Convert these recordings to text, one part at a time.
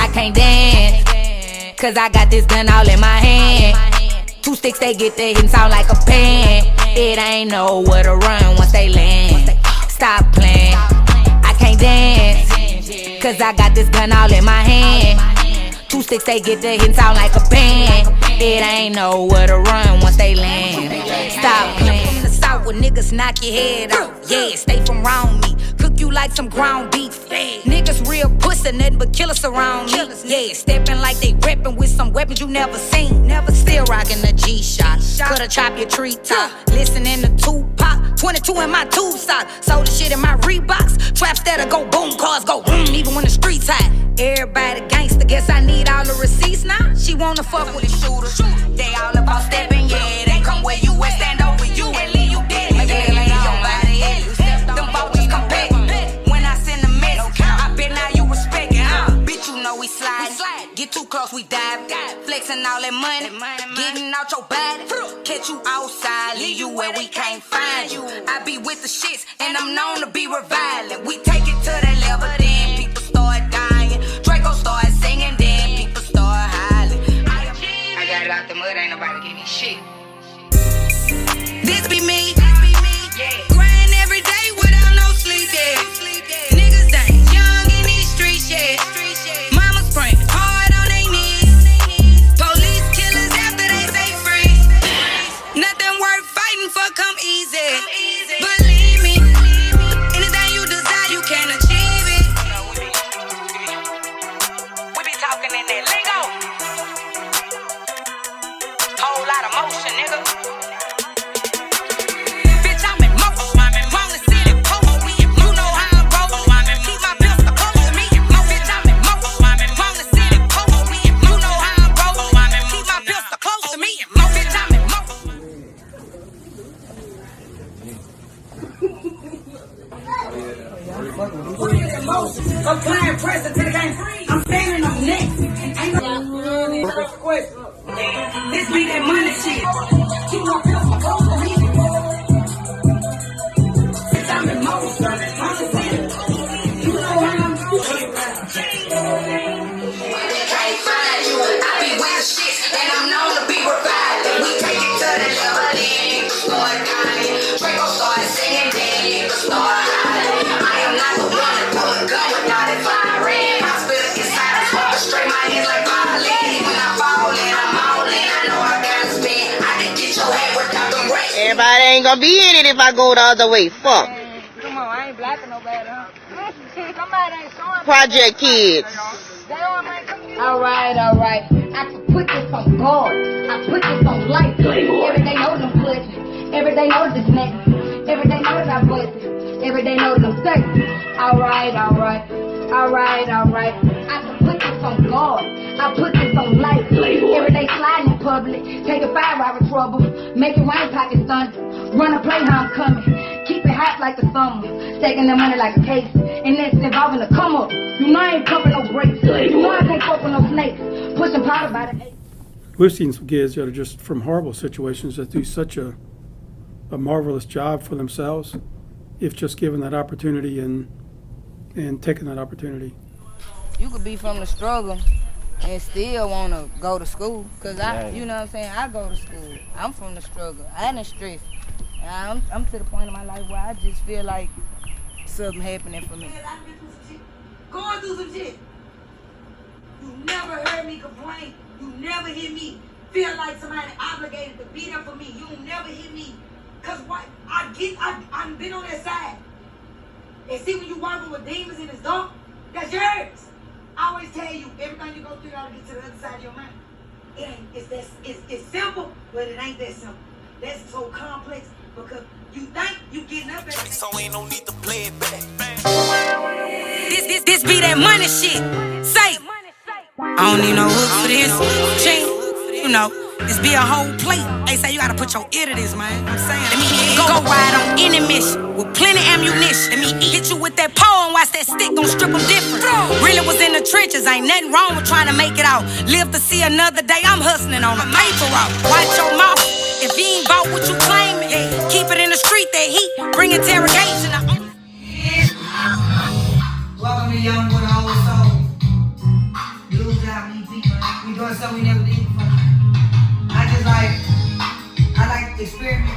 can't dance, cause I got this gun all in my hand. 2 sticks, they get there and sound like a band. It ain't nowhere to run once they land. Stop playing, I can't dance, cause I got this gun all in my hand. 2 sticks, they get there and sound like a band. It ain't nowhere to run once they land. Stop playing. From the south where niggas knock your head off. Yeah, stay from round me. Cook you like some ground beef. Niggas real pussy, nothing but killers around me. Yeah, stepping like they reppin' with some weapons you never seen. Never still rockin' the G-Shock. Coulda chop your tree top. Listening to Tupac. 22 in my tube sock. Sold the shit in my Reeboks. Traps that'll go boom, cars go boom, even when the streets hot. Everybody gangsta, guess I need all the receipts now. She wanna fuck with a shooter. They all about stepping, yeah. They come where you at, stand over you and leave you dead. Yeah, lay your body in. Them vultures come back. When I send a message, I bet now you respect it. Bitch, you know we slide. Get too close, we dive. Flexing all that money, getting out your body. Catch you outside, leave you where we can't find you. I be with the shits, and I'm known to be reviling. We take it to that level, then people start dying. Draco start singing, then people start hollering. I got it out the mud, ain't nobody give me shit. This be me, yeah. Grind every day without no sleep, yeah. Niggas ain't young in these streets, yeah. Mama's praying hard on they knees. Police killers after they say free. Nothing worth fighting for come easy. Believe me, anything you desire you can achieve it. We be talking in that lingo. Whole lot of motion, nigga. Bitch, I'm in motion. Round the city post. You know how I roll. Keep my pistol close to me. Bitch, I'm in motion. Round the city post. You know how I roll. Keep my pistol close to me. Bitch, I'm in motion. I'm playing present to the game. I'm standing on next. Ain't no question. This be that money shit. Keep my pistol close to me. Bitch, I'm in motion. You know how I'm doing. Can't find you. I be with the shit, and I'm known to be reviving. We take it to the level, then people start dying. Draco start singing, then people start hollering. I am not the one that pull a gun without it firing. I spit it inside the spot, straight my hands like violin. When I fall in, I'm all in. I know I gotta spin. I can get your head without them rats. Everybody ain't gonna be in it if I go the other way. Fuck. Come on, I ain't blacking nobody, huh? Somebody ain't showing. Project kids. Alright. I can put this on guard. I put this on life. Every day knows I'm pushing. Every day knows it's next. Every day knows I'm busting. Every day knows I'm stuck. Alright. I can put this on guard. I put this on life. Every day sliding in public. Take a fire out of trouble. Make it rain, pocket thunder. Run a play how I'm coming. Keep it hot like the summer. Staking the money like a case. And that's involving a come up. You know I ain't pumping no brakes. You know I can't fuck with no snakes. Pushing powder by the eight. We've seen some kids that are just from horrible situations that do such a marvelous job for themselves if just given that opportunity and taking that opportunity. You could be from the struggle and still want to go to school. Because you know what I'm saying, I go to school. I'm from the struggle. I ain't stressed. I'm to the point in my life where I just feel like something happening for me. Going through some shit. You never heard me complain. You never hear me feel like somebody obligated to be there for me. You never hear me. Cause what I've been on that side. And see, when you working with demons in the dark, that's yours. I always tell you, everything you go through, you gotta get to the other side of your mind. It's simple, but it ain't that simple. That's so complex because you think you getting up every day. So ain't no need to play it back. This be that money shit. Say, I don't need no hook for this. Ching, you know, this be a whole plate. They say you gotta put your ear to this, man. I'm saying, let me go ride on any mission with plenty ammunition. Let me hit you with that pole and watch that stick gon' strip them different. Really was in the trenches, ain't nothing wrong with trying to make it out. Live to see another day, I'm hustling on a paper route. Watch your mouth. If he ain't bought what you claiming, keep it in the street, that heat, bring interrogation. Welcome to Young with Old Soul. how we beat, man. We doing something we never did before. I like to experiment.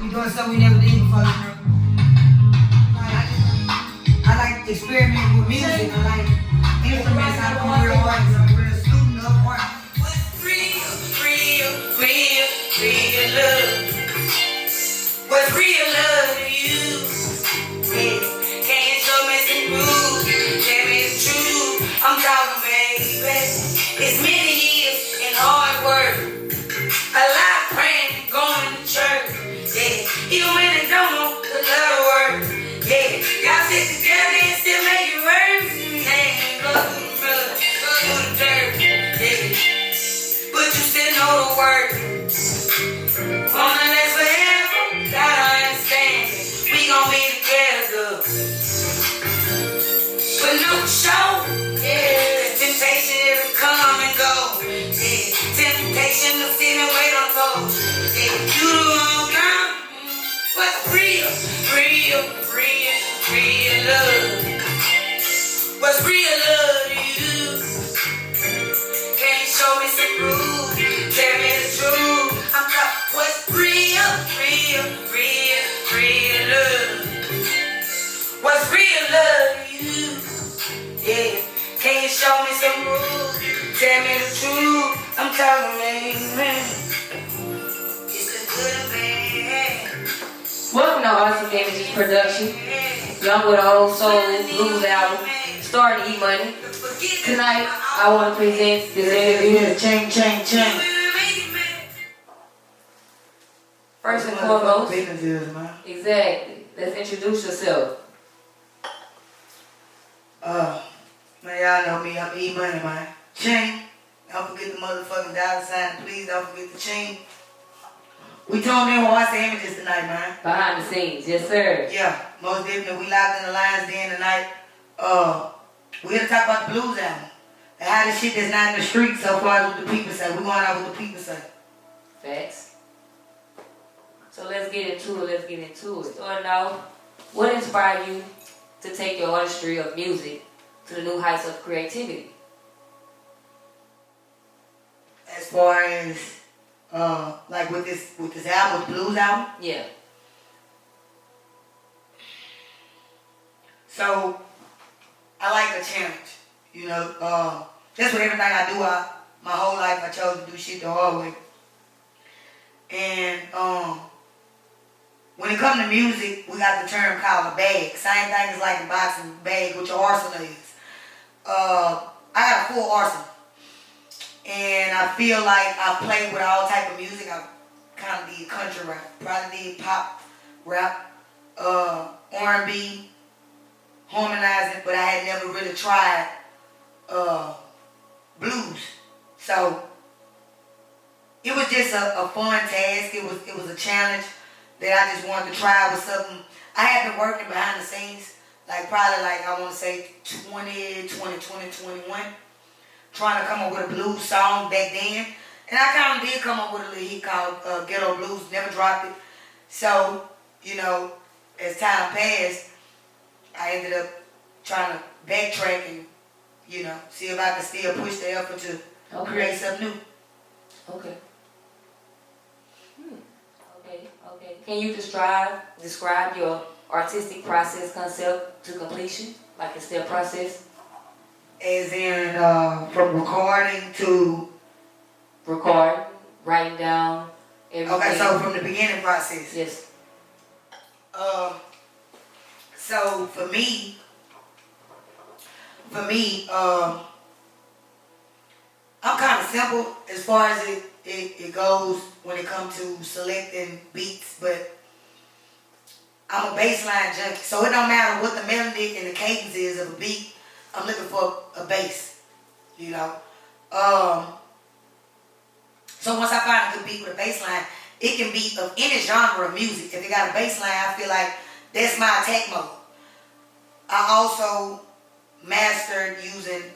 We doing something we never did before, you know. I like to experiment with music. I like instruments. I'm a real artist. I'm a real student of art. What's real, real, real, real love? What's real love to you? Yeah. Can you show me some proof? Tell me the truth. I'm talking, baby. It's many years and hard work. A lot of praying and going to church. Yeah. Even when they don't know the love word. Yeah. Y'all sit together and still make it work. Yeah. Go through the mud, go through the dirt. Yeah. But you still know the word. Wanna last forever? Gotta understand it. We gon' be together. But no show. Yeah. Temptation it'll come and go. Yeah. Temptation to sit and wait on hold. Yeah. You the wrong girl. What's real, real, real, real love? What's real love to you? Can you show me some proof? Tell me the truth. I'm talking what's real, real, real, real love? What's real love to you? Yeah. Can you show me some proof? Tell me the truth. I'm talking, man. It's the good and bad. Welcome to Awesome Images Production. Young with an Old Soul Blues album, starting to eat money. Tonight, I want to present this interview. Chain. First and foremost, Business is, man. exactly. Let's introduce yourself. Man, y'all know me. I'm E Money, man. Chain. Don't forget the motherfucking dollar sign. Please don't forget the chain. We tuned in with Awesome Images tonight, man. Behind the scenes, yes sir. Yeah, most definitely. We locked in the lines then tonight. We're gonna talk about the blues album. And how the shit that's not in the street so far as what the people say. We're going out what the people say. Facts. So let's get into it. Starting off, what inspired you to take your artistry of music to the new heights of creativity? As far as like with this album, the blues album. Yeah. So I like a challenge. You know, that's what everything I do. My whole life I chose to do shit the hard way. And when it comes to music, we got the term called a bag. Same thing as like a boxing bag, what your arsenal is. I got a full arsenal. And I feel like I played with all type of music. I kind of did country rap, probably did pop rap, R&B, harmonizing, but I had never really tried blues. So it was just a fun task. It was a challenge that I just wanted to try. With something I had been working behind the scenes, like probably like I want to say 2021. Trying to come up with a blues song back then. And I kind of did come up with a little hit called Ghetto Blues, never dropped it. So, you know, as time passed, I ended up trying to backtrack and, you know, see if I could still push the effort to create something new. Okay. Okay. Can you describe your artistic process concept to completion, like a step process? As in, from recording to... Record, writing down, everything. Okay, so from the beginning process. Yes. So for me, I'm kind of simple as far as it goes when it comes to selecting beats, but I'm a bassline junkie. So it don't matter what the melody and the cadence is of a beat, I'm looking for a bass, you know. So once I find a good beat with a bass line, it can be of any genre of music. If it got a bass line, I feel like that's my attack mode. I also mastered using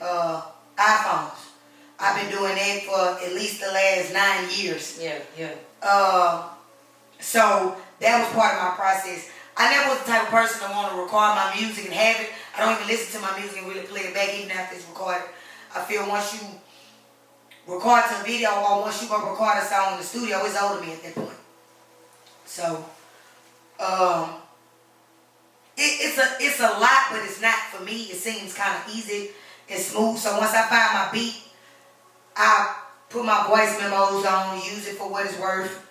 iPhones. I've been doing that for at least the last 9 years. Yeah. So that was part of my process. I never was the type of person to want to record my music and have it. I don't even listen to my music and really play it back even after it's recorded. I feel once you record to a video or once you go record a song in the studio, it's old to me at that point. So, it's a lot, but it's not for me. It seems kind of easy and smooth. So once I find my beat, I put my voice memos on, use it for what it's worth,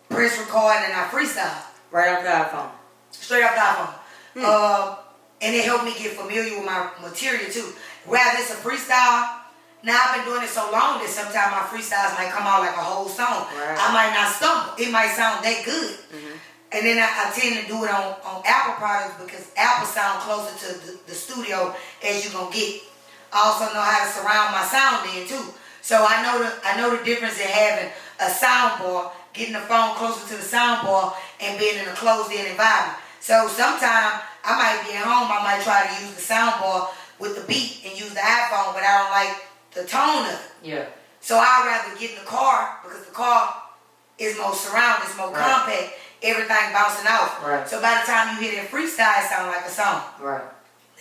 press record, and I freestyle. Right off the iPhone. Straight off the iPhone. And it helped me get familiar with my material too. Whether it's a freestyle, now I've been doing it so long that sometimes my freestyles might come out like a whole song. Right. I might not stumble. It might sound that good. Mm-hmm. And then I tend to do it on Apple products because Apple sound closer to the studio as you're going to get. I also know how to surround my sound in too. So I know the difference in having a soundbar, getting the phone closer to the soundbar, and being in a closed-in environment. So sometimes I might be at home, I might try to use the soundbar with the beat and use the iPhone, but I don't like the tone of it. Yeah. So I'd rather get in the car because the car is more surrounded, it's more compact, everything bouncing off. Right. So by the time you hear that freestyle, it sounds like a song. Right.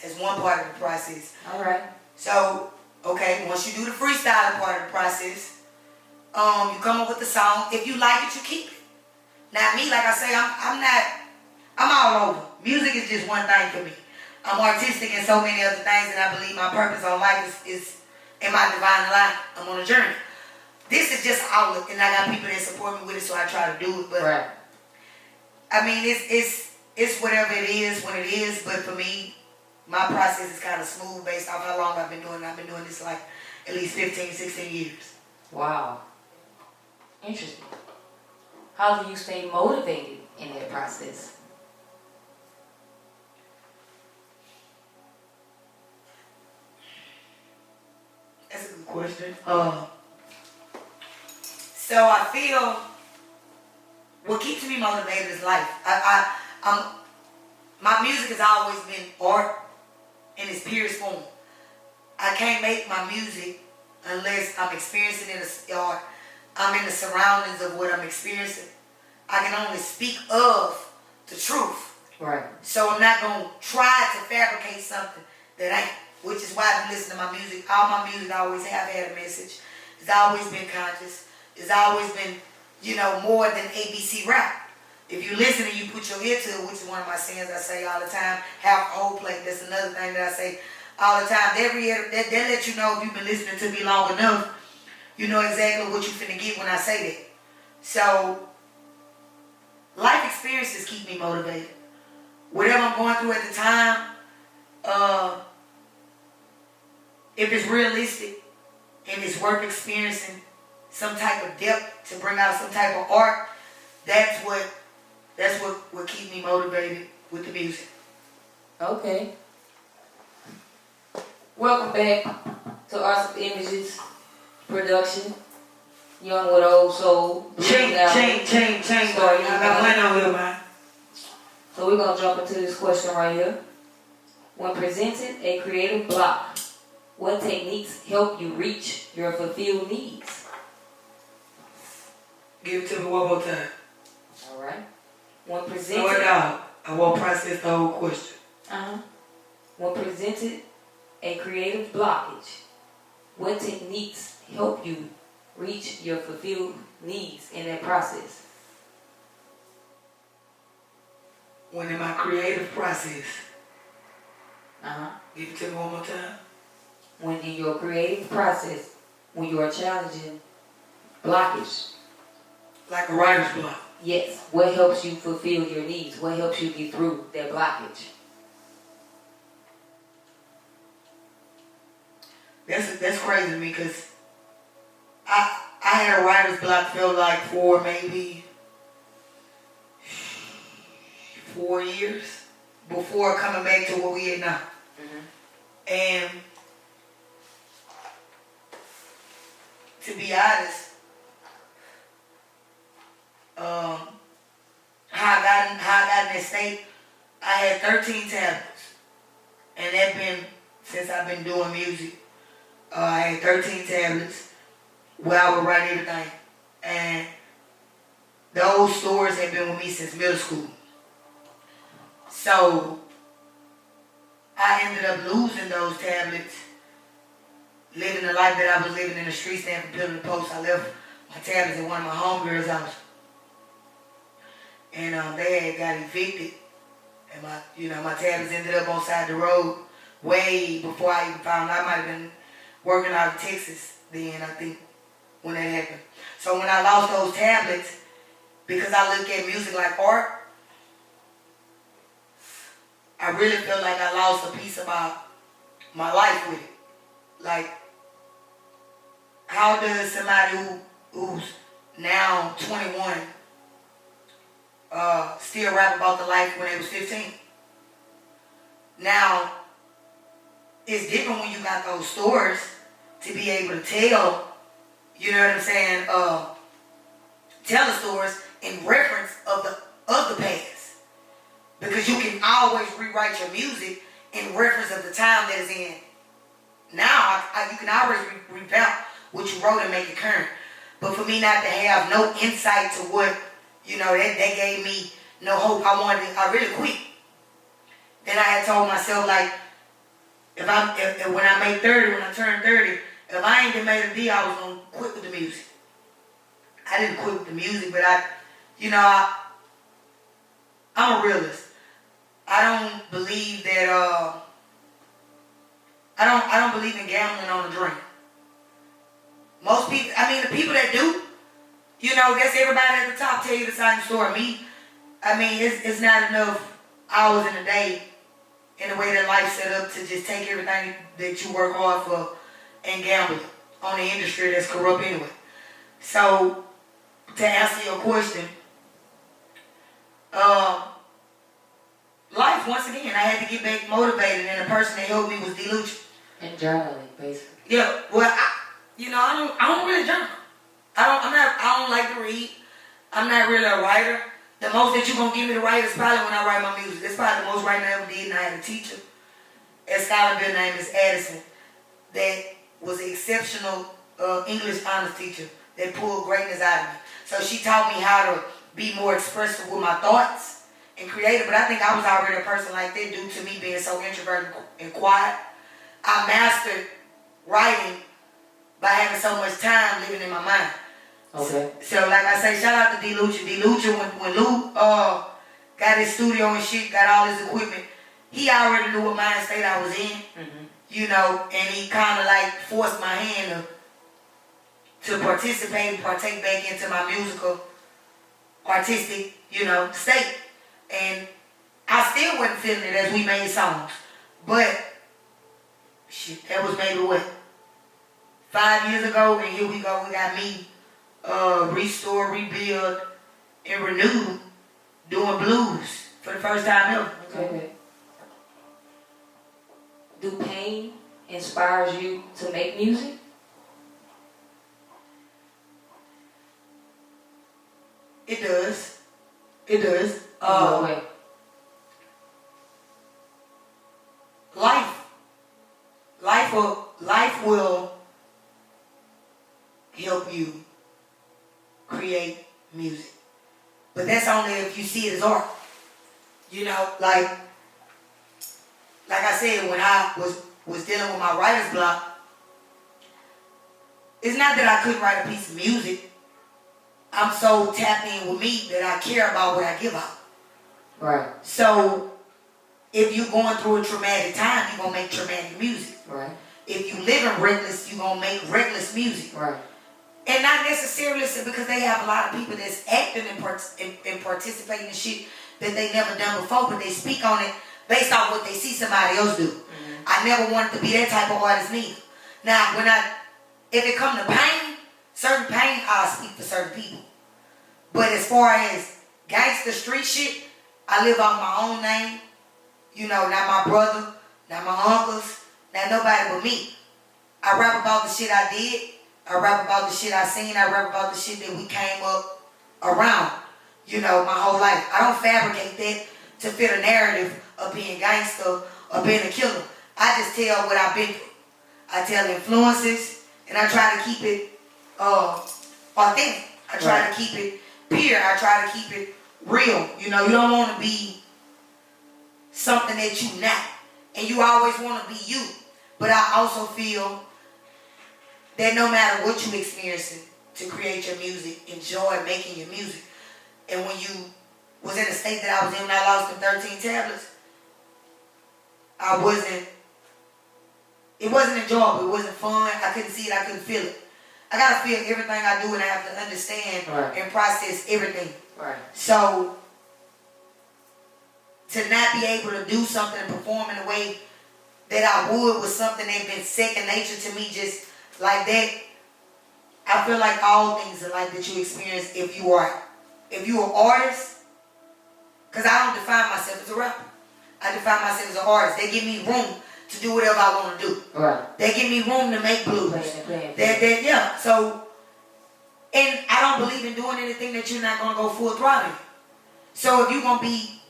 That's one part of the process. All right. So, okay, once you do the freestyle part of the process, you come up with the song. If you like it, you keep it. Now me, like I say, I'm all over. Music is just one thing for me. I'm artistic in so many other things, and I believe my purpose on life is in my divine life. I'm on a journey. This is just an outlet, and I got people that support me with it, so I try to do it. But right. I mean, it's whatever it is when it is. But for me, my process is kind of smooth based off how long I've been doing it. I've been doing this like at least 15, 16 years. Wow. Interesting. How do you stay motivated in that process? That's a good question. So I feel what keeps me motivated is life. My music has always been art in its purest form. I can't make my music unless I'm experiencing it or I'm in the surroundings of what I'm experiencing. I can only speak of the truth. Right. So I'm not going to try to fabricate something that ain't, which is why if you listen to my music, all my music always have had a message. It's always been conscious. It's always been, more than ABC rap. If you listen and you put your ear to it, which is one of my sayings I say all the time, have a whole plate. That's another thing that I say all the time. That let you know if you've been listening to me long enough, you know exactly what you finna get when I say that. So, life experiences keep me motivated. Whatever I'm going through at the time, if it's realistic and it's worth experiencing some type of depth to bring out some type of art, that's what keeps me motivated with the music. Okay. Welcome back to Arts of Images production. Young with Old Soul. Chain. Story. I got one on here, man. So we're going to jump into this question right here. When presented a creative block, what techniques help you reach your fulfilled needs? Give it to me one more time. All right. When presented... Slow it down. I won't process the whole question. When presented a creative blockage, what techniques help you reach your fulfilled needs in that process? When in my creative process. Give it to me one more time. When in your creative process, when you are challenging blockage. Like a writer's block. Yes. What helps you fulfill your needs? What helps you get through that blockage? That's crazy to me because I had a writer's block felt like for maybe 4 years before coming back to what we are now. Mm-hmm. And to be honest, how I got in that state, I had 13 tablets. And that's been since I've been doing music. I had 13 tablets where I would write everything. And those stores have been with me since middle school. So I ended up losing those tablets, living the life that I was living in the streets, stand from pillar to post. I left my tablets at one of my homegirls' house. And they had got evicted. And my tablets ended up on side the road way before I even found out. I might have been working out of Texas then, I think, when that happened. So when I lost those tablets, because I look at music like art, I really feel like I lost a piece of my life with it. Like, how does somebody who's now 21 still rap about the life when they was 15? Now, it's different when you got those stores to be able to tell, you know what I'm saying, tell the stories in reference of the past. Because you can always rewrite your music in reference of the time that is in. Now, you can always revamp what you wrote and make it current. But for me not to have no insight to what, that gave me no hope. I really quit. Then I had told myself, like, when I turned 30, if I ain't been made a deal, I was going to quit with the music. I didn't quit with the music, but I'm a realist. I don't believe that, I don't believe in gambling on a dream. Most people, the people that do, that's everybody at the top tell you the same story. Me, it's not enough hours in a day in the way that life's set up to just take everything that you work hard for and gamble on the industry that's corrupt anyway. So, to answer your question, life, once again, I had to get back motivated, and the person that helped me was BLUEz. And journaling, basically. Yeah, well, I don't really journal. I don't like to read. I'm not really a writer. The most that you're going to give me to write is probably when I write my music. That's probably the most writing I ever did, and I had a teacher at Scholarville named Miss Addison that was an exceptional English honors teacher that pulled greatness out of me. So she taught me how to be more expressive with my thoughts and creative, but I think I was already a person like that due to me being so introverted and quiet. I mastered writing by having so much time living in my mind. Okay. So like I say, shout out to BLUEz. When Lou got his studio and shit, got all his equipment, he already knew what mind state I was in, and he kind of like forced my hand to participate and partake back into my musical, artistic, state. And I still wasn't feeling it as we made songs. But, shit, that was maybe 5 years ago, and here we go, we got me, restore, rebuild, and renew, doing blues for the first time ever. Okay. Do pain inspires you to make music? It does. It does. No way. Life will help you create music. But that's only if you see it as art. Like I said, when I was dealing with my writer's block, it's not that I couldn't write a piece of music. I'm so tapped in with me that I care about what I give out. Right. So, if you're going through a traumatic time, you're going to make traumatic music. Right. If you living reckless, you're going to make reckless music. Right. And not necessarily because they have a lot of people that's acting and participating in shit that they never done before, but they speak on it based on what they see somebody else do. Mm-hmm. I never wanted to be that type of artist neither. Now, if it come to pain, certain pain, I'll speak for certain people. But as far as gangster street shit, I live off my own name. Not my brother, not my uncles, not nobody but me. I rap about the shit I did. I rap about the shit I seen. I rap about the shit that we came up around, my whole life. I don't fabricate that to fit a narrative of being gangster or being a killer. I just tell what I've been through. I tell influences, and I try to keep it authentic. I try to keep it pure. I try to keep it real. You know, you don't want to be something that you not, and you always want to be you. But I also feel that no matter what you experiencing to create your music, enjoy making your music. And when you was in the state that I was in when I lost them 13 tablets, it wasn't enjoyable, it wasn't fun, I couldn't see it, I couldn't feel it. I gotta feel everything I do, and I have to understand and process everything. Right. So, to not be able to do something and perform in the way that I would was something that been second nature to me, just like that. I feel like all things in life that you experience, if you are an artist, because I don't define myself as a rapper. I define myself as an artist. They give me room to do whatever I want to do. Right. They give me room to make blues. Yeah. So, and I don't believe in doing anything that you're not going to go full throttle in. So if you're going to be,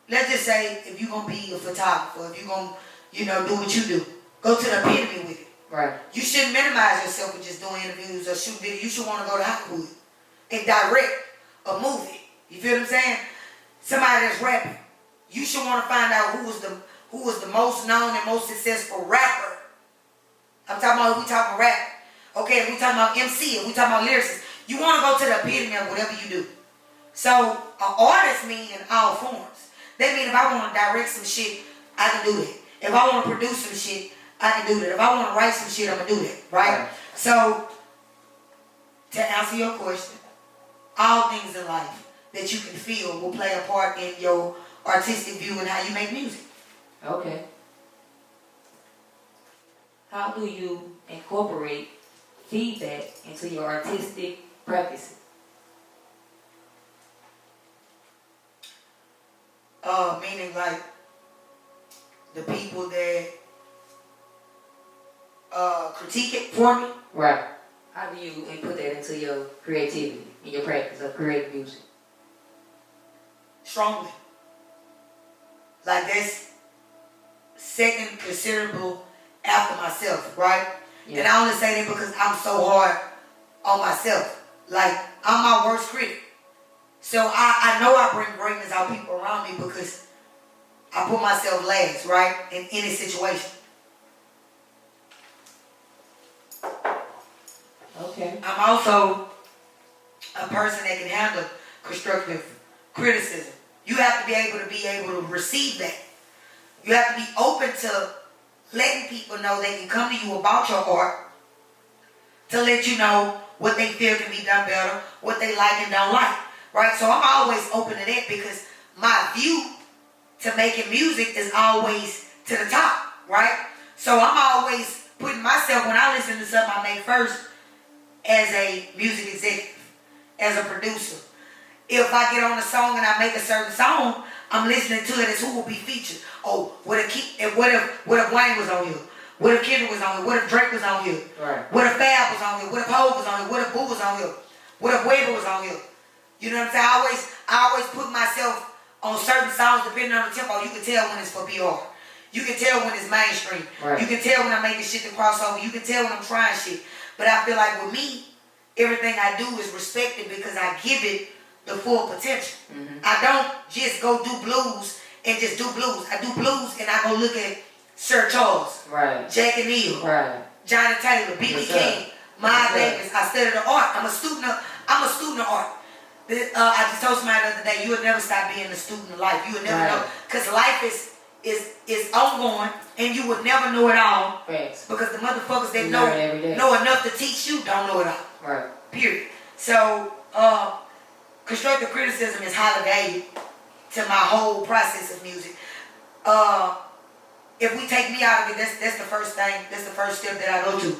let's just say, if you're going to be a photographer, if you're going to, do what you do, go to the epitome with it. Right. You shouldn't minimize yourself with just doing interviews or shooting videos. You should want to go to Hollywood and direct a movie. You feel what I'm saying? Somebody that's rapping. You should want to find out who was the most known and most successful rapper. I'm talking about, if we talking rap. Okay, if we talking about MC, if we talking about lyricists, you want to go to the epitome of whatever you do. So, an artist means in all forms. That means if I want to direct some shit, I can do that. If I want to produce some shit, I can do that. If I want to write some shit, I'm going to do that. Right? So, to answer your question, all things in life that you can feel will play a part in your artistic view and how you make music. Okay. How do you incorporate feedback into your artistic practices? Meaning like the people that critique it for me. Right. How do you input that into your creativity, in your practice of creating music? Strongly. Like that's second considerable after myself, right? Yeah. And I only say that because I'm so hard on myself. Like, I'm my worst critic. So I know I bring greatness out of people around me because I put myself last, right? In any situation. Okay. I'm also a person that can handle constructive criticism. You have to be able to receive that. You have to be open to letting people know they can come to you about your art, to let you know what they feel can be done better, what they like and don't like, right? So I'm always open to that because my view to making music is always to the top, right? So I'm always putting myself, when I listen to something I make first, as a music executive, as a producer. If I get on a song and I make a certain song, I'm listening to it as who will be featured. Oh, what if Wayne was on here? What if Kendrick was on here? What if Drake was on here? Right. What if Fab was on here? What if Hov was on here? What if Boo was on here? What if Weber was on here? You know what I'm saying? I always put myself on certain songs depending on the tempo. You can tell when it's for BR. You can tell when it's mainstream. Right. You can tell when I'm making shit to cross over. You can tell when I'm trying shit. But I feel like with me, everything I do is respected because I give it the full potential. Mm-hmm. I don't just go do blues and just do blues. I do blues and I go look at Sir Charles, right, Jack and Neal, right, Johnny Taylor, B.B. King, Miles Davis. I study the art. I'm a student of art. I just told somebody the other day, you will never stop being a student of life. You will never know, because life is ongoing, and you would never know it all. Right. Because the motherfuckers that know enough to teach you don't know it all. Right. Period. So, constructive criticism is highly valued to my whole process of music. If we take me out of it, that's the first thing. That's the first step that I go to.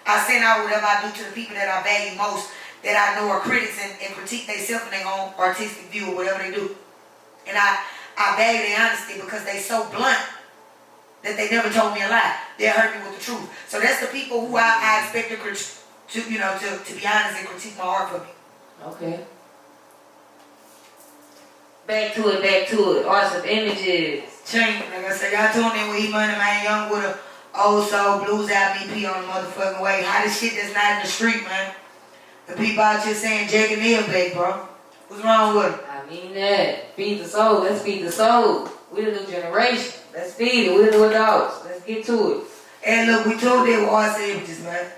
I send out whatever I do to the people that I value most, that I know are critics and critique themselves and their own artistic view or whatever they do. And I value their honesty because they so blunt that they never told me a lie. They hurt me with the truth. So that's the people who I expect to be honest and critique my art for me. Okay. Back to it. Arts of Images. Change. Like I said, y'all tuned in with E-Money, man. Young with Old Soul, Blues Album EP on the motherfucking way. Hottest shit that's not in the street, man. The people out here saying Jake and Neil back, bro. What's wrong with it? I mean that. Feed the soul. Let's feed the soul. We're the new generation. Let's feed it. We're the new adults. Let's get to it. And look, we tuned in with Arts Images, man.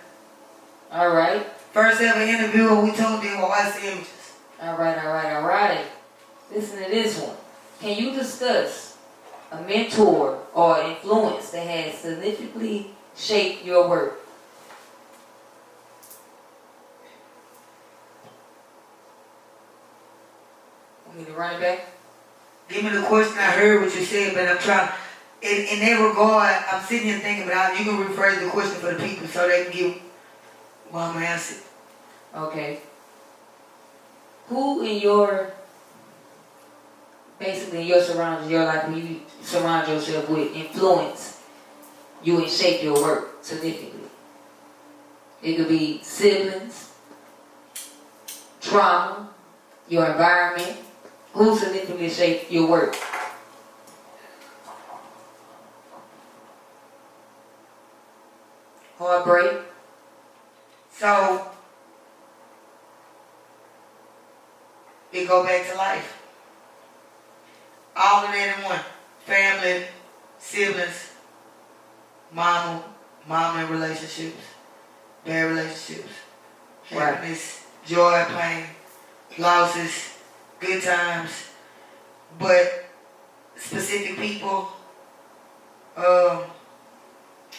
All right. First ever interview, we tuned in with Arts Images. All right. Listen to this one. Can you discuss a mentor or influence that has significantly shaped your work? Want me to run it back? Give me the question. I heard what you said, but I'm trying. In that regard, I'm sitting here thinking, but you can rephrase the question for the people so they can get what I'm answering. Okay. Who in your, basically in your surroundings, your life, who you surround yourself with, influence you and shape your work significantly? It could be siblings, trauma, your environment. Who significantly shaped your work? Heartbreak. So, it go back to life. All of that in one. Family, siblings, mama and relationships, bad relationships, happiness, joy, pain, losses, good times, but specific people, all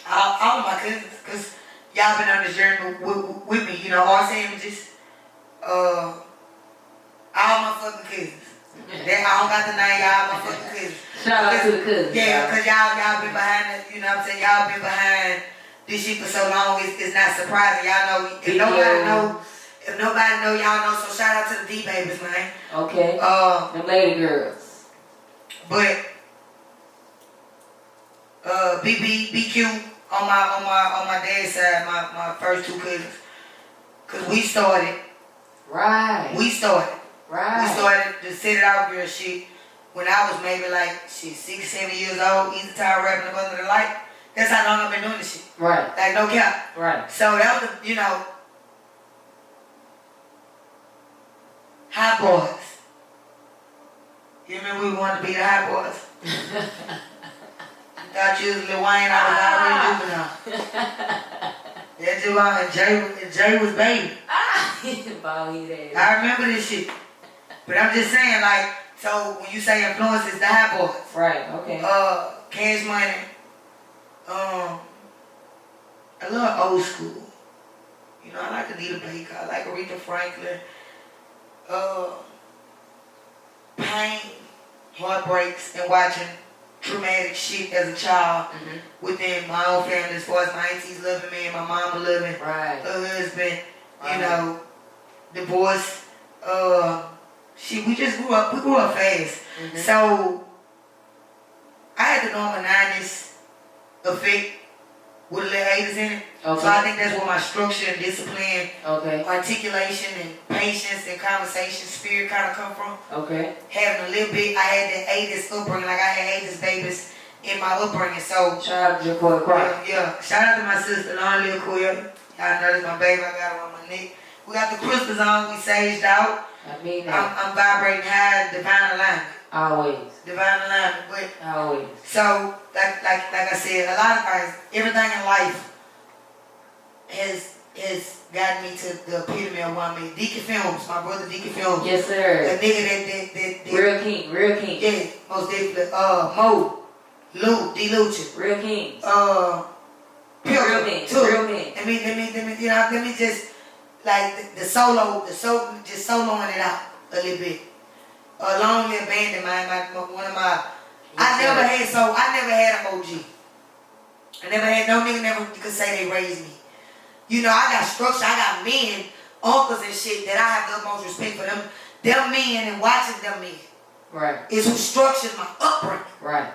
of my cousins, because y'all been on this journey with me, you know, Arts Images, all my fucking cousins. I don't got the name, y'all my fucking cousins. Shout out to the cousins. Yeah, because y'all been behind it, you know what I'm saying? Y'all been behind this shit for so long, it's not surprising. Y'all know, if nobody know, y'all know, so shout out to the D-Babies, man. Okay. The lady girls. But BQ on my dad's side, my first two cousins, cause we started to set it out girl shit when I was maybe like 6, 7 years old, easy time rapping up under the light. That's how long I've been doing this shit. Right. Like no cap. Right. So that was the, you know, Hot Boys. You remember we wanted to be the Hot Boys? Thought you was Lil Wayne, I was already juvenile. That's why Jay was baby. I remember this shit. But I'm just saying, like, so when you say influence, it's the Hot Boys. Right, okay. Cash Money. I love old school. You know, I like Anita Baker, I like Aretha Franklin. Pain, heartbreaks, and watching traumatic shit as a child within my own family, as far as my aunties loving me and my mama loving her husband, you know, divorce. We grew up fast. So I had the normal 90s effect with a little 80s in it. Okay. So I think that's where my structure and discipline, Okay. articulation and patience and conversation spirit kind of come from. Okay. Having a little bit, I had the 80s upbringing, like I had 80s babies in my upbringing. So Shout out to your boy Croc. yeah. Shout out to my sister, Lauren Lil Coy. Y'all know that's my baby. I got her on my neck. We got the crystals on. We saged out. I mean that. I'm vibrating high, divine alignment. Always. Divine alignment. But Always. so, like I said, a lot of things, everything in life has gotten me to the epitome of what I mean. Deacon Films, my brother Deacon Films. Yes, sir. The nigga that Real king. yeah, most definitely. Mo, Lou, D. Lucha. Real kings. Pilgrim, Real men. too. Real men. Let me just like the just soloing it out a little bit. Long Live Bandit, one of my. I never had an OG. I never had no nigga never could say they raised me. You know, I got structure. I got men, uncles and shit that I have the utmost respect for them. Them men and watching them men. Right. Is who structures my upbringing. Right.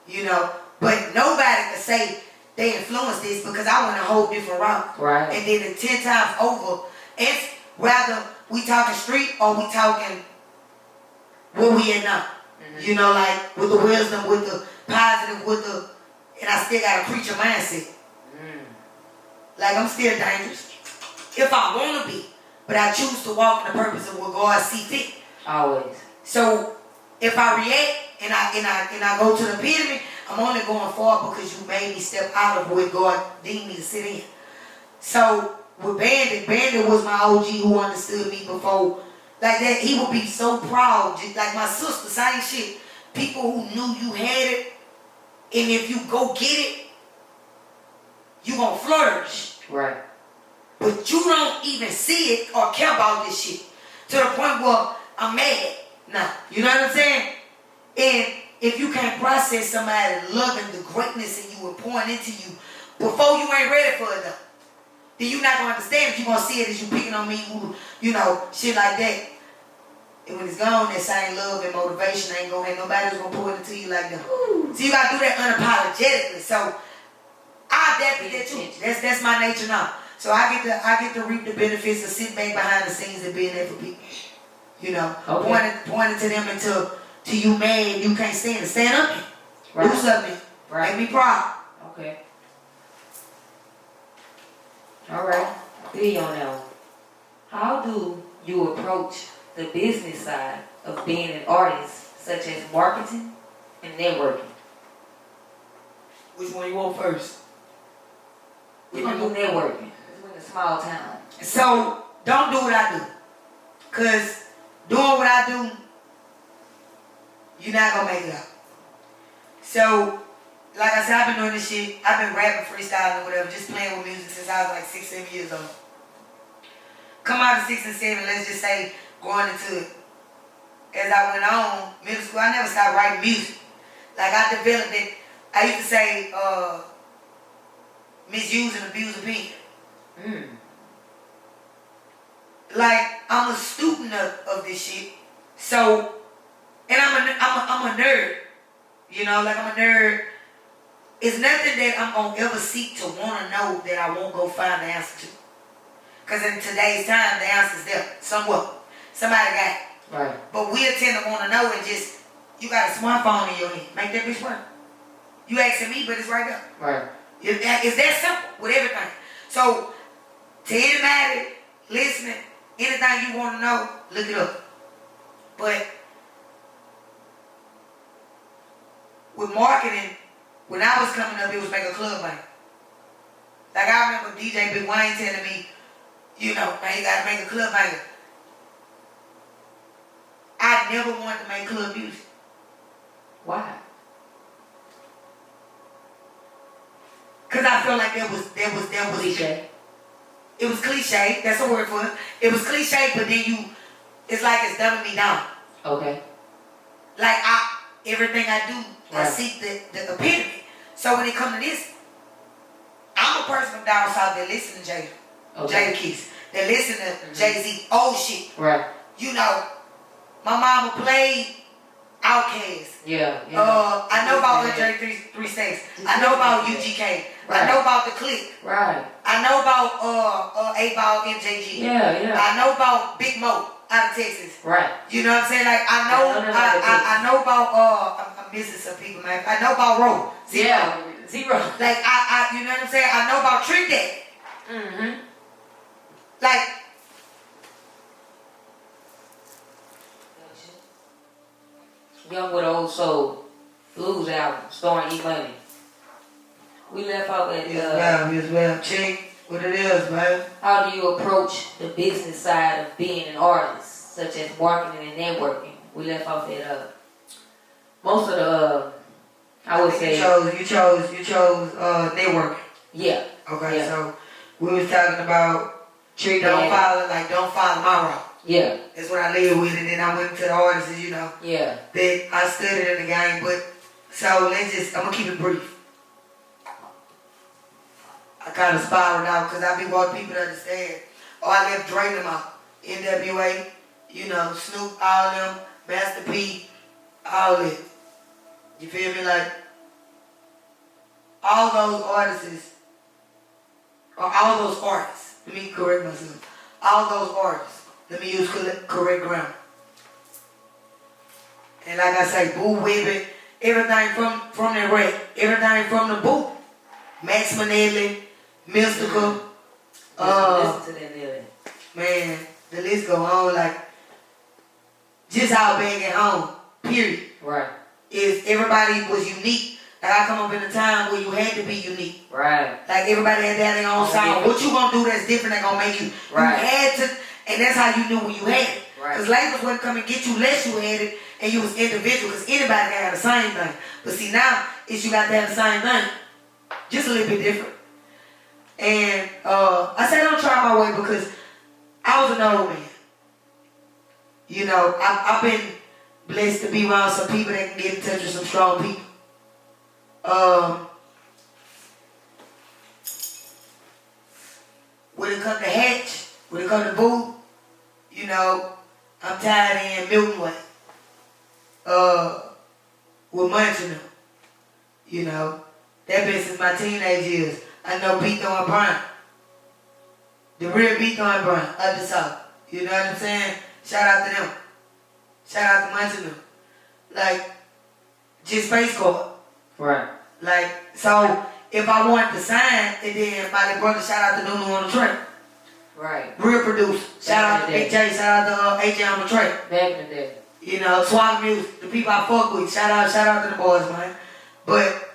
You know, but nobody can say they influenced this because I went a whole different route. Right. And did it 10 times over. It's rather we talking street or we talking where we at now. You know, like with the wisdom, with the positive, with the and I still got a preacher mindset. Like I'm still dangerous. If I want to be, but I choose to walk in the purpose of what God see fit. Always. So if I react and I go to the epitome, I'm only going forward because you made me step out of what God deemed me to sit in. So with Bandit was my OG who understood me before. Like that, he would be so proud. Just like my sister, same shit. People who knew you had it, and if you go get it, you gonna flourish. Right. But you don't even see it or care about this shit. To the point where I'm mad. Nah, you know what I'm saying? And if you can't process somebody loving the greatness in you and pouring into you before you ain't ready for it though, then you're not gonna understand it. You're gonna see it as you picking on me, you know, shit like that. And when it's gone, that same love and motivation ain't gonna have nobody who's gonna pour it into you like that. So you gotta do that unapologetically. So I definitely did too. That's my nature now. So I get to reap the benefits of sitting back behind the scenes and being there for people. You know, pointing to them until you mad, you can't stand it. Stand up, right. Do something, right. Make me proud. Okay. All right. Be on that one. How do you approach the business side of being an artist, such as marketing and networking? Which one you want first? We're gonna do networking. We're in a small town. So don't do what I do, cause doing what I do, you're not gonna make it up. So, like I said, I've been doing this shit. I've been rapping, freestyling, whatever, just playing with music since I was like 6, 7 years old. Come out of 6 and 7, let's just say, going into it. As I went on, middle school, I never stopped writing music. Like I developed it. I used to say, misuse and abuse opinion. Like I'm a student of this shit. So, and I'm a nerd. You know, like I'm a nerd. It's nothing that I'm gonna ever seek to wanna know that I won't go find the answer to. Cause in today's time, the answer's there somewhat. Somebody got it. Right. But we tend to wanna know and just, you got a smartphone in your hand. Make that bitch work. You asking me, but it's right there. Right. It's that simple with everything. So, to anybody listening, anything you want to know, look it up. But with marketing, when I was coming up, it was make a club bank. Like I remember DJ Big Wayne telling me, you know, man, you gotta make a club bank. I never wanted to make club music. Why? Cause I felt like that was cliche. It was cliche. That's a word for it. It was cliche, but then it's like it's dumbing me down. Okay. Like everything I do, right. I seek the epitome. So when it comes to this, I'm a person from down south that listen to Jada Keys, that listen to Jay-Z, old shit. Right. You know, my mama played Outkast. Yeah. I know about Andre 3 Stacks. I know about UGK. Right. I know about the Click. Right. I know about 8-Ball MJG. Yeah. I know about Big Mo out of Texas. Right. You know what I'm saying? Like I know about I'm missing some people, man. I know about Ro. Zero. Like I you know what I'm saying? I know about Trinidad. Like Young with Old Soul, BLUEz album, starring E-Money. We left off at yes, well, check what it is, man. How do you approach the business side of being an artist, such as marketing and networking? We left off at most of the I would say you chose networking. Yeah. Okay, yeah. so we was talking about don't follow my route. Yeah. That's what I live with, and then I went to the artists, you know. Yeah. That I studied in the game, but so I'm gonna keep it brief. I kind of spiraled out because I be wanting people to understand. I left Dre them out. NWA, you know, Snoop, all them, Master P, all that. You feel me? Like, all those artists, let me correct myself. All those artists, let me use correct grammar. And like I say, Boo Webbit everything from that rap, everything from the boot. Max Manelli, Mystical, Listen to that Nelly. man, the list go on, like, just how big at home, period. Right. Is everybody was unique. Like, I come up in a time where you had to be unique. Right. Like, everybody had to have their own sound. What you gonna do that's different that gonna make you, Right. you had to, and that's how you knew when you had it. Right. Because labels wouldn't come and get you unless you had it, and you was individual, because anybody can have the same thing. But see, now, it's you got to have the same thing. Just a little bit different. And I said don't try my way because I was an old man. You know, I've been blessed to be around some people that can get in touch with some strong people. When it comes to Hatch, when it comes to Boo, you know, I'm tired in Milton Way. With Munching them. You know, that been since my teenage years. I know Beto and Brian. The real Beto and Brian, up the south. You know what I'm saying? Shout out to them. Shout out to Munching them. Like, just face card. Right. Like, so if I wanted to sign, and then my little brother, shout out to Nunu on the track. Right. Real producer. Shout out to Big J, shout out to AJ on the track. Back in the day. You know, Swag Music, the people I fuck with. Shout out to the boys, man. But,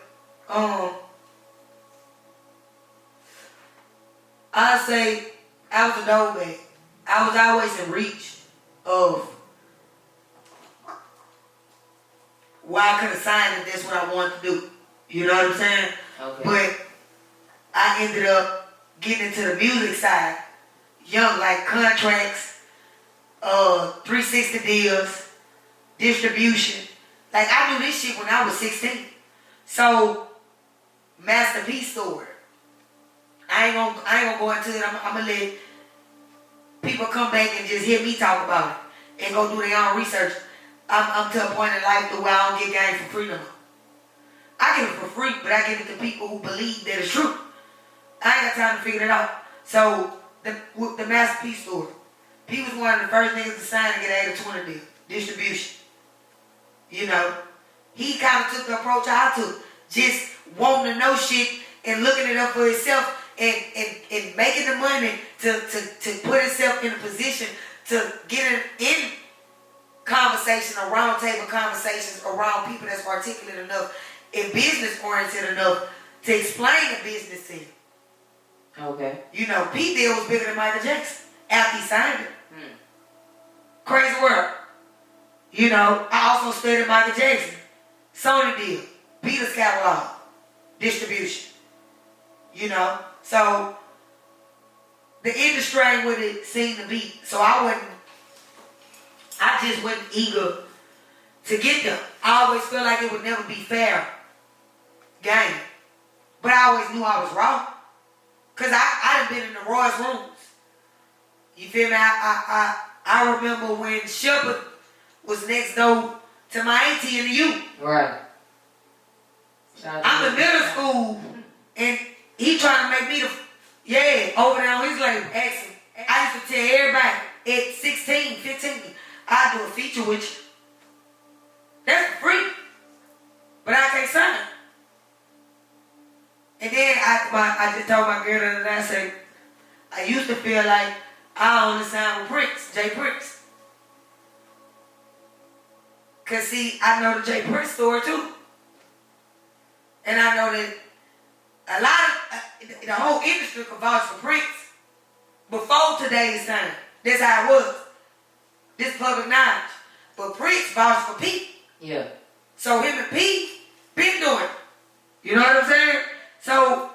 I say I was a dog man. I was always in reach of where I could have signed if that's what I wanted to do. You know what I'm saying? Okay. But I ended up getting into the music side, young, like contracts, 360 deals, distribution. Like, I knew this shit when I was 16. So, Masterpiece Store. I ain't gonna go into it. I'm gonna let people come back and just hear me talk about it and go do their own research. I'm to a point in life where I don't get game for free no more. I give it for free, but I give it to people who believe that it's true. I ain't got time to figure it out. So, the Masterpiece Store, he was one of the first niggas to sign and get 80-20 deal, distribution. You know, he kind of took the approach I took, just wanting to know shit and looking it up for himself and making the money to put himself in a position to get in conversation, or round table conversations around people that's articulate enough and business oriented enough to explain the business to him. Okay. You know, P deal was bigger than Michael Jackson after he signed it. Crazy world. You know, I also studied Michael Jackson. Sony deal. Peter's catalog. Distribution. You know, so the industry ain't what it seemed to be. So I just wasn't eager to get them. I always felt like it would never be fair game. But I always knew I was wrong. Because I done been in the Roy's rooms. You feel me? I remember when Shepard was next door to my auntie in the U. Right. I'm in middle school and he trying to make me over there on his label, asking. I used to tell everybody at 16, 15, I'd do a feature with you. That's free. But I can't sign. And then I just told my girl the other day, I said, I used to feel like I only signed with Prince, Jay Prince. Cause see, I know the Jay Prince story too. And I know that a lot of, the whole industry could vouch for Prince before today's time. That's how it was. This public knowledge. But Prince vouched for Pete. Yeah. So him and Pete been doing it. You know what I'm saying? So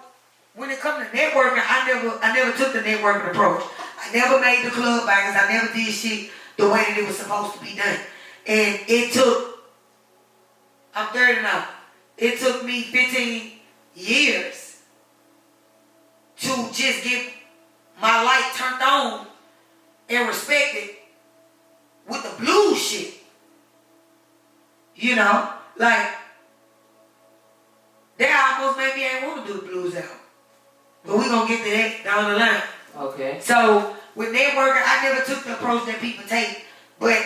when it comes to networking, I never took the networking approach. I never made the club bangers. I never did shit the way that it was supposed to be done. And it took, I'm 30 now, it took me 15 years to just get my light turned on and respected with the blues shit. You know, like, that almost made me ain't want to do the blues album. But we gonna get to that down the line. Okay. So, with networking, I never took the approach that people take, but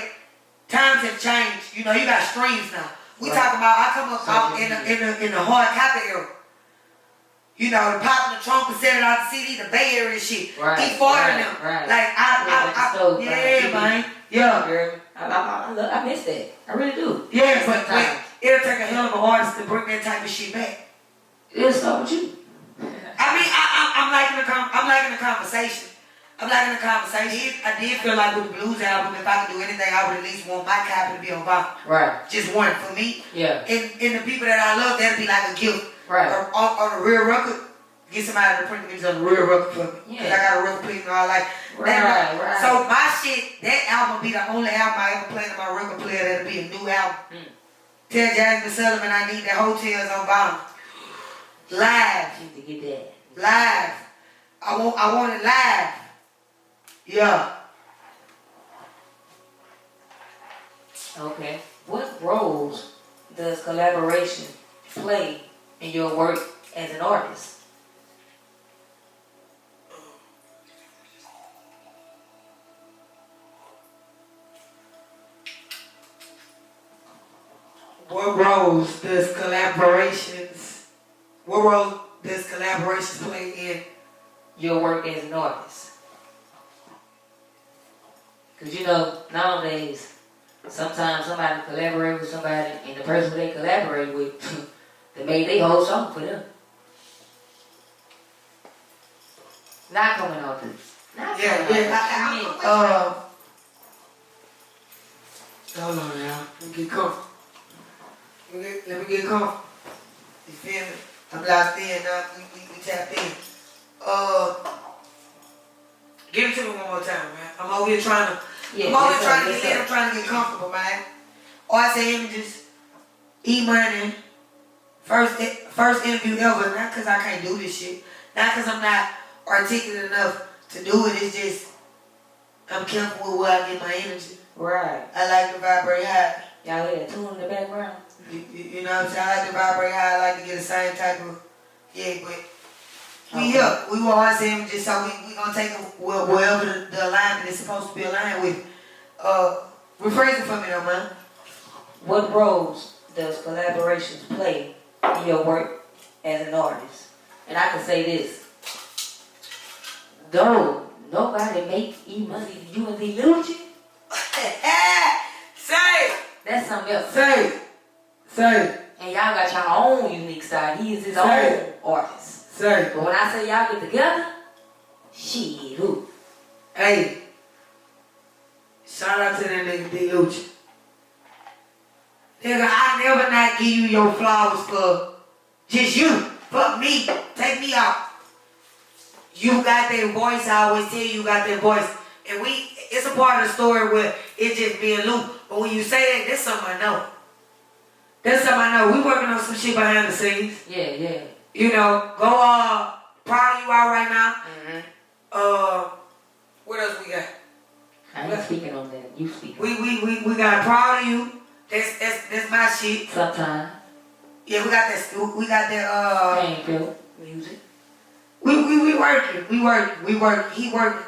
times have changed. You know, you got streams now. We talking about I come up out in the hard copy era. You know, the pop in the trunk and set it out the CD, the Bay Area shit. Right. He fought in them. Right. Like yeah, man. Yeah. I miss that. I really do. Yeah, but it'll take a hell of an artist to bring that type of shit back. It'll start with you. I mean, I'm liking the conversation. I'm liking the conversation. I did feel like with the Blues album, if I could do anything, I would at least want my copy to be on vinyl. Right. Just one for me. Yeah. And the people that I love, that'd be like a gift. Right. On a real record, get somebody to print the music on the real record for me. Yeah. Cause I got a record player and all like. Right. So my shit, that album be the only album I ever played on my record player that'll be a new album. Tell Jasmine Sullivan I need the hotels on vinyl. Live. You need to get that. Live. I want it live. Yeah. Okay. What roles does collaboration play in your work as an artist? What role does collaborations play in your work as an artist? Because you know, nowadays, sometimes somebody collaborate with somebody and the person they collaborate with, they made their whole song for them. Not coming out this. Hold on now. Let me get comfortable. Let me get comfortable. You feel me? I'm locked in now. We tapped in. Give it to me one more time, man. I'm over here trying to get in. I'm trying to get comfortable, man. RC Images, E-Money, first interview ever. Not because I can't do this shit. Not because I'm not articulate enough to do it. It's just I'm careful with where I get my energy. Right. I like to vibrate high. Y'all hear that tune in the background? You know what I'm saying? I like to vibrate high. I like to get the same type of, but we here. We will always say just so we gonna take it wherever the alignment is supposed to be aligned with. Rephrase it for me though, man. What roles does collaborations play in your work as an artist? And I can say this. Though nobody make E-Money, you and the Luigi. Say it. That's something else. Say it. Say it. And y'all got your own unique style. He is his own artist. Say it. But when I say y'all get together, shit, who? Hey. Shout out to that nigga D. Lucha. Nigga, I never not give you your flowers for just you. Fuck me. Take me out. You got that voice. I always tell you got that voice. And it's a part of the story where it's just being Lou. But when you say that, that's something I know. That's something I know. We working on some shit behind the scenes. Yeah. You know, proud of you out right now. What else we got? I ain't speaking on that. You speak. We got proud of you. That's my shit. Sometimes. Yeah, we got that. Painful music. We working. He working.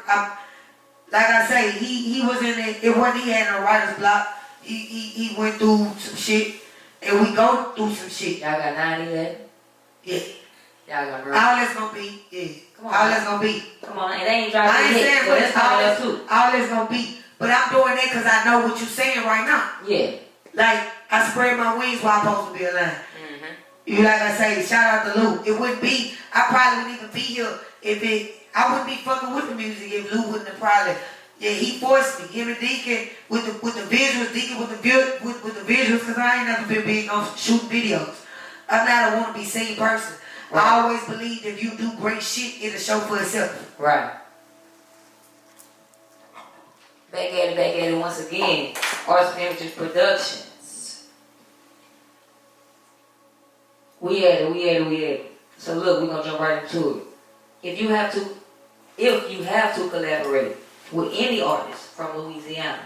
Like I say, he was in it. It wasn't he had no writer's block. He went through some shit, and we go through some shit. Y'all got 90 Yeah. Y'all got all that's gonna be. Yeah. Come on. All that's gonna be. Come on, and they ain't driving I ain't hit, saying so that's coming up too. all that's gonna be. But I'm doing that because I know what you're saying right now. Yeah. Like I spread my wings while I'm supposed to be alive. You like I say, shout out to Lou. It wouldn't be. I probably wouldn't even be here I wouldn't be fucking with the music if Lou wouldn't have probably. Yeah, he forced me. Him and Deacon with the visuals. Deacon with the visuals, because I ain't never been big on shooting videos. I'm not a want to be seen person. Right. I always believed if you do great shit, it'll show for itself. Right. Back at it once again. Arts Images Productions. We at it. So look, we're gonna jump right into it. If you have to collaborate with any artist from Louisiana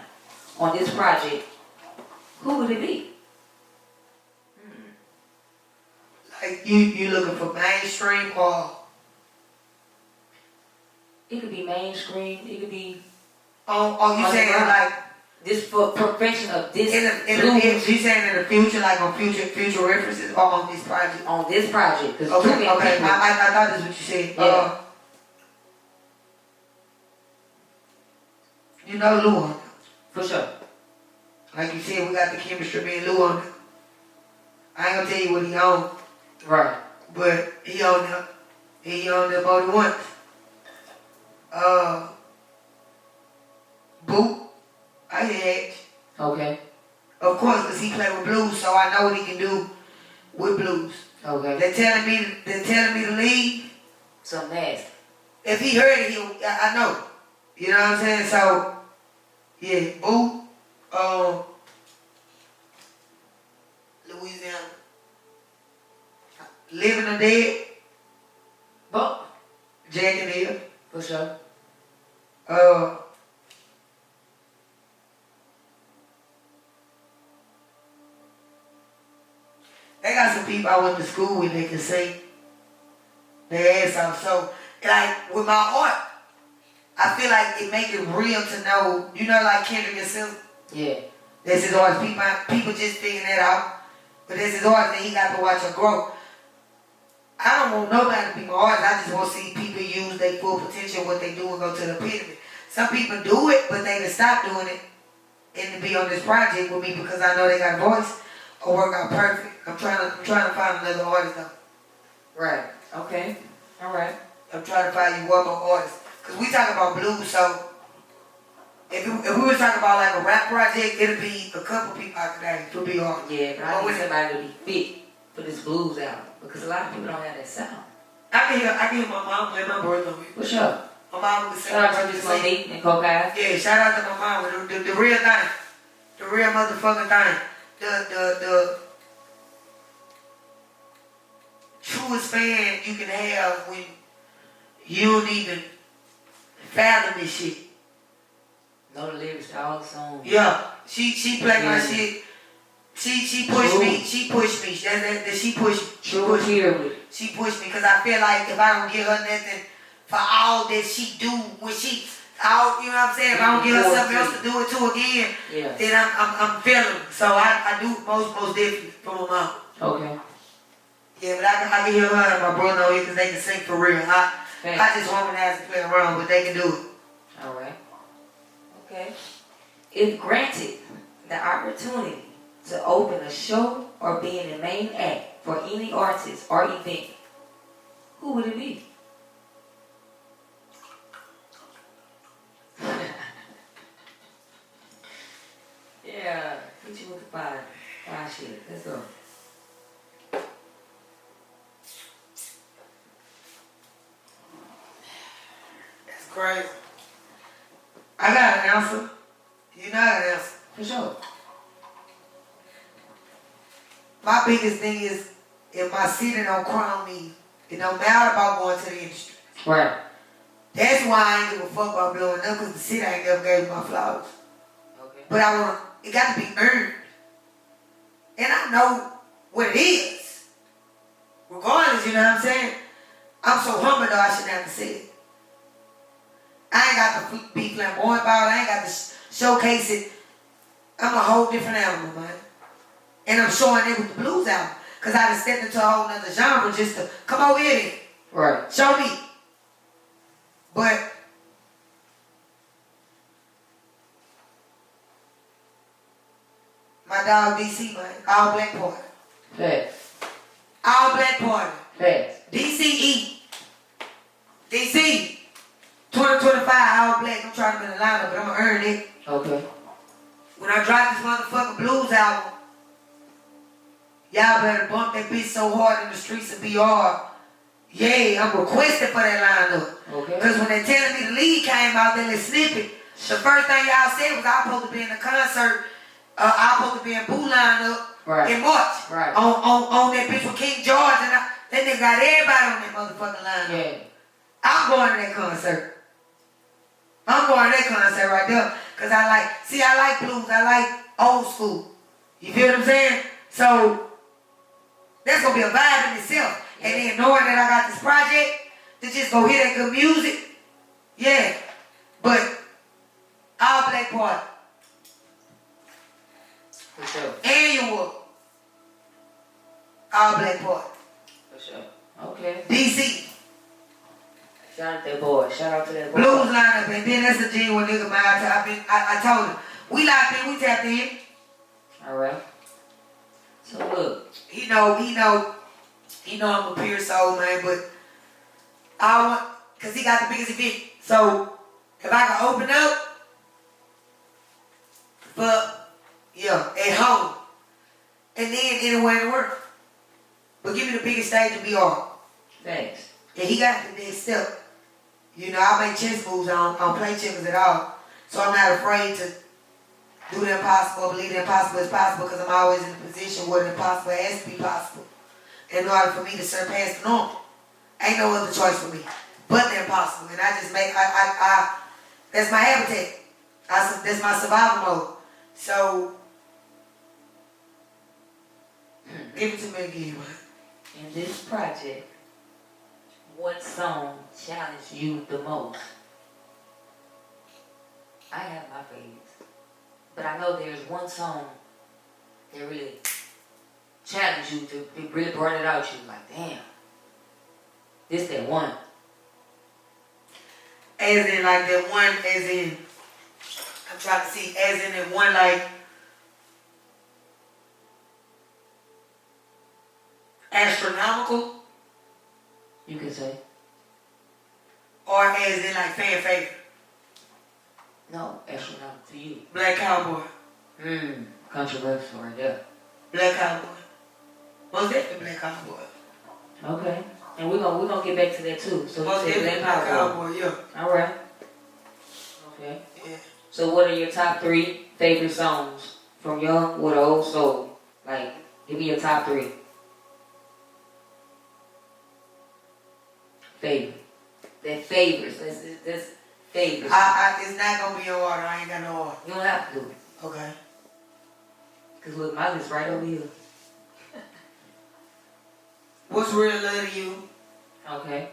on this project, who would it be? Like you looking for mainstream or? It could be mainstream. It could be. Oh, you saying like This for perfection of this. You saying in the future, like on future references, or on this project? On this project. Okay. I thought that's what you said. Yeah. You know Lou on it. For sure. Like you said, we got the chemistry, me and Lou on it. I ain't gonna tell you what he on. Right. But he on there. He on there more than once. Boot. I had. Okay. Of course, because he played with blues, so I know what he can do with blues. Okay. They're telling me to leave. So nasty. If he heard it, I know. You know what I'm saying? So, yeah, Boo, Louisiana. Living or Dead. But Jack and Hill. for sure. They got some people I went to school with that can sing their ass off. So, like, with my art, I feel like it make it real to know, you know, like Kendrick himself. Yeah. That's his artist. People just figuring that out. But that's his artist, and he got to watch her grow. I don't want nobody to be my artist. I just want to see people use their full potential, what they do, and go to the epitome. Some people do it, but they can stop doing it and to be on this project with me because I know they got a voice or work out perfect. I'm trying to find another artist though. Right. Okay. All right. I'm trying to find you one more artist. Because we talk about blues, so if we were talking about like a rap project, it'll be a couple people out there to be on. Yeah, but I need somebody to be fit for this blues album because a lot of people don't have that sound. I can hear my mom and my brother. For sure. My mom would say, shout out to Miss Monique and Coke Eye. yeah, shout out to my mom. The real thing. The real motherfucking thing. The truest fan you can have when you don't even fathom this shit. Know the lyrics to all the songs. Yeah, she played my shit. She pushed me. She pushed me. She pushed me. She pushed me because I feel like if I don't give her nothing for all that she do when she, all, you know what I'm saying? If I don't give her something else to do it to again, then I'm feeling. So I do most definitely for my mom. Okay. Yeah, but I can hear her and my brother on here because they can sing for real. I just harmonize and play around, but they can do it. All right. Okay. If granted the opportunity to open a show or be in the main act for any artist or event, who would it be? Yeah, hit you with the five shit. Let's go. That's crazy. I got an answer. You know an answer. For sure. My biggest thing is if my city don't crown me, it don't matter about going to the industry. Right. That's why I ain't give a fuck about blowing up because the city ain't never gave me my flowers. Okay. But it got to be earned. And I know what it is. Regardless, you know what I'm saying? I'm so humble though I shouldn't have to say it. I ain't got to be flamboyant about it. I ain't got to showcase it. I'm a whole different animal, man. And I'm showing it with the blues album. Because I done stepped into a whole nother genre just to come over here then. Right. Show me. But my dog DC, man. All black party. Facts. All black party. Facts. DCE. DC. 2025 all black. I'm trying to be in the lineup, but I'm going to earn it. Okay. When I drop this motherfucking blues album, y'all better bump that bitch so hard in the streets of BR. Yeah, I'm requesting for that lineup. Okay. Because when they telling me the lead came out, that little snippet, the first thing y'all said was I supposed to be in the concert, I supposed to be in Boo lineup in March. Right. On that bitch with King George, and that nigga got everybody on that motherfucking lineup. Yeah. I'm going to that concert. I'm going to that concert right there. Because I like blues, I like old school. You feel what I'm saying? So, that's going to be a vibe in itself. And then knowing that I got this project, to just go hear that good music, yeah. But, all black party. For sure. Annual all black party. For sure. Okay. DC. Shout out that boy. Shout out to that boy. BLUEz lineup, and then that's a genuine nigga mile. I told him. We locked in, we tapped in. Alright. So look. He know I'm a pure soul, man, but I want, cause he got the biggest event. So if I can open up at home and then anywhere in the world. But give me the biggest stage to be on. Thanks. And he got the next step. You know, I make chess moves, I don't play checkers at all. So I'm not afraid to do the impossible, believe the impossible is possible, because I'm always in a position where the impossible has to be possible in order for me to surpass the normal. Ain't no other choice for me but the impossible. And I just make, that's my habitat. That's my survival mode. So, give it to me again, man. In this project, what song challenged you the most? I have my favorites, but I know there's one song that really challenged you, to really brought it out. You was like, damn, this that one. As in like that one, as in, I'm trying to see, as in that one like, astronomical, You can say. or as in like fan favorite, No, astronaut to you. Black Cowboy, Controversial right there. Black Cowboy. Most definitely Black Cowboy. Okay. And we're gonna get back to that too. So Most you said definitely Black Black Cowboy. Cowboy, yeah. Alright. Okay. Yeah. So what are your top 3 favorite songs from young with old soul? Like, give me your top 3. Favorite. That favorites. That's favorites. It's not gonna be in order. I ain't got no order. You don't have to do it. Okay. Cause look, my list right over here. What's real love to you? Okay.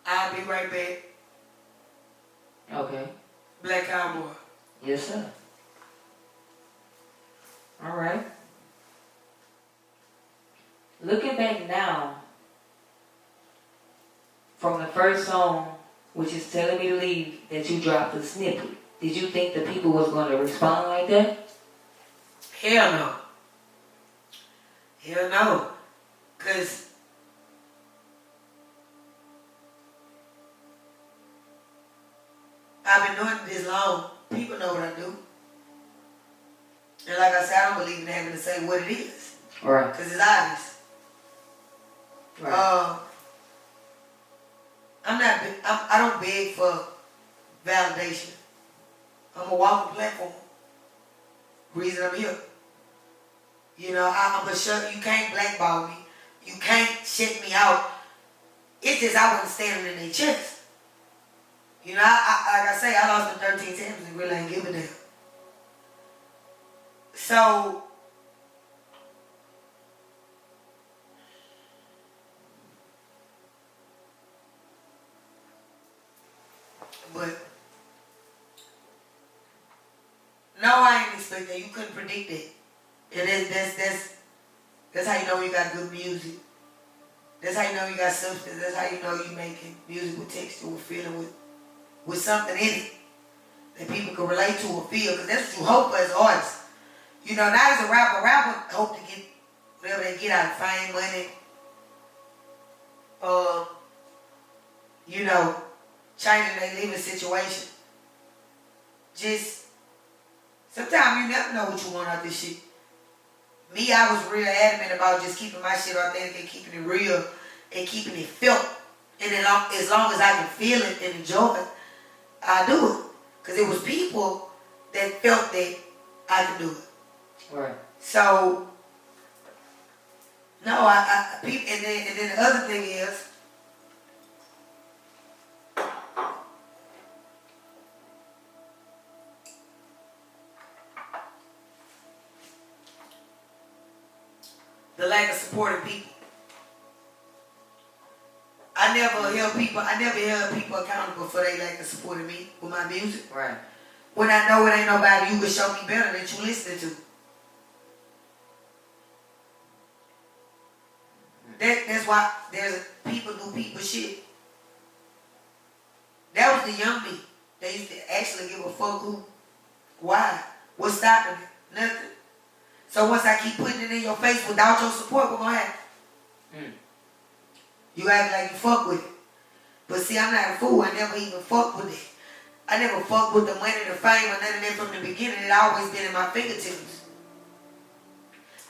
I'll be right back. Okay. Black Cowboy. Yes, sir. Alright. Looking back now, from the first song, which is Telling Me to Leave, that you dropped the snippet, did you think the people was going to respond like that? Hell no. Hell no. Cause I've been doing this long. People know what I do. And like I said, I don't believe in having to say what it is. Right. Cause it's obvious. Right. I don't beg for validation. I'm a walking platform. Reason I'm here. You know, I'm a shut. You can't blackball me. You can't shut me out. It's just I wasn't standing in their chest. You know, like I say, I lost them 13 times and really ain't give a damn. So, but no, I ain't expect that. You couldn't predict it. And that's how you know you got good music. That's how you know you got substance. That's how you know you making music with texture, with feeling, with something in it that people can relate to or feel. Because that's what you hope as artists. You know, not as a rapper. Rapper hope to get whatever they get out of fame, money. You know, changing their living situation. Just, sometimes you never know what you want out of this shit. Me, I was real adamant about just keeping my shit authentic and keeping it real and keeping it felt. And as long as I can feel it and enjoy it, I do it. Because it was people that felt that I could do it. Right. So, no, and then the other thing is, the lack of supporting people. I I never held people accountable for their lack of supporting me with my music. Right. When I know it ain't nobody you can show me better than you listening to. That's why there's people do people shit. That was the young me. They used to actually give a fuck who, why, what's stopping it, nothing. So once I keep putting it in your face without your support, what gonna happen? You act like you fuck with it. But see, I'm not a fool. I never even fuck with it. I never fucked with the money, the fame, or none of that from the beginning. It always been in my fingertips.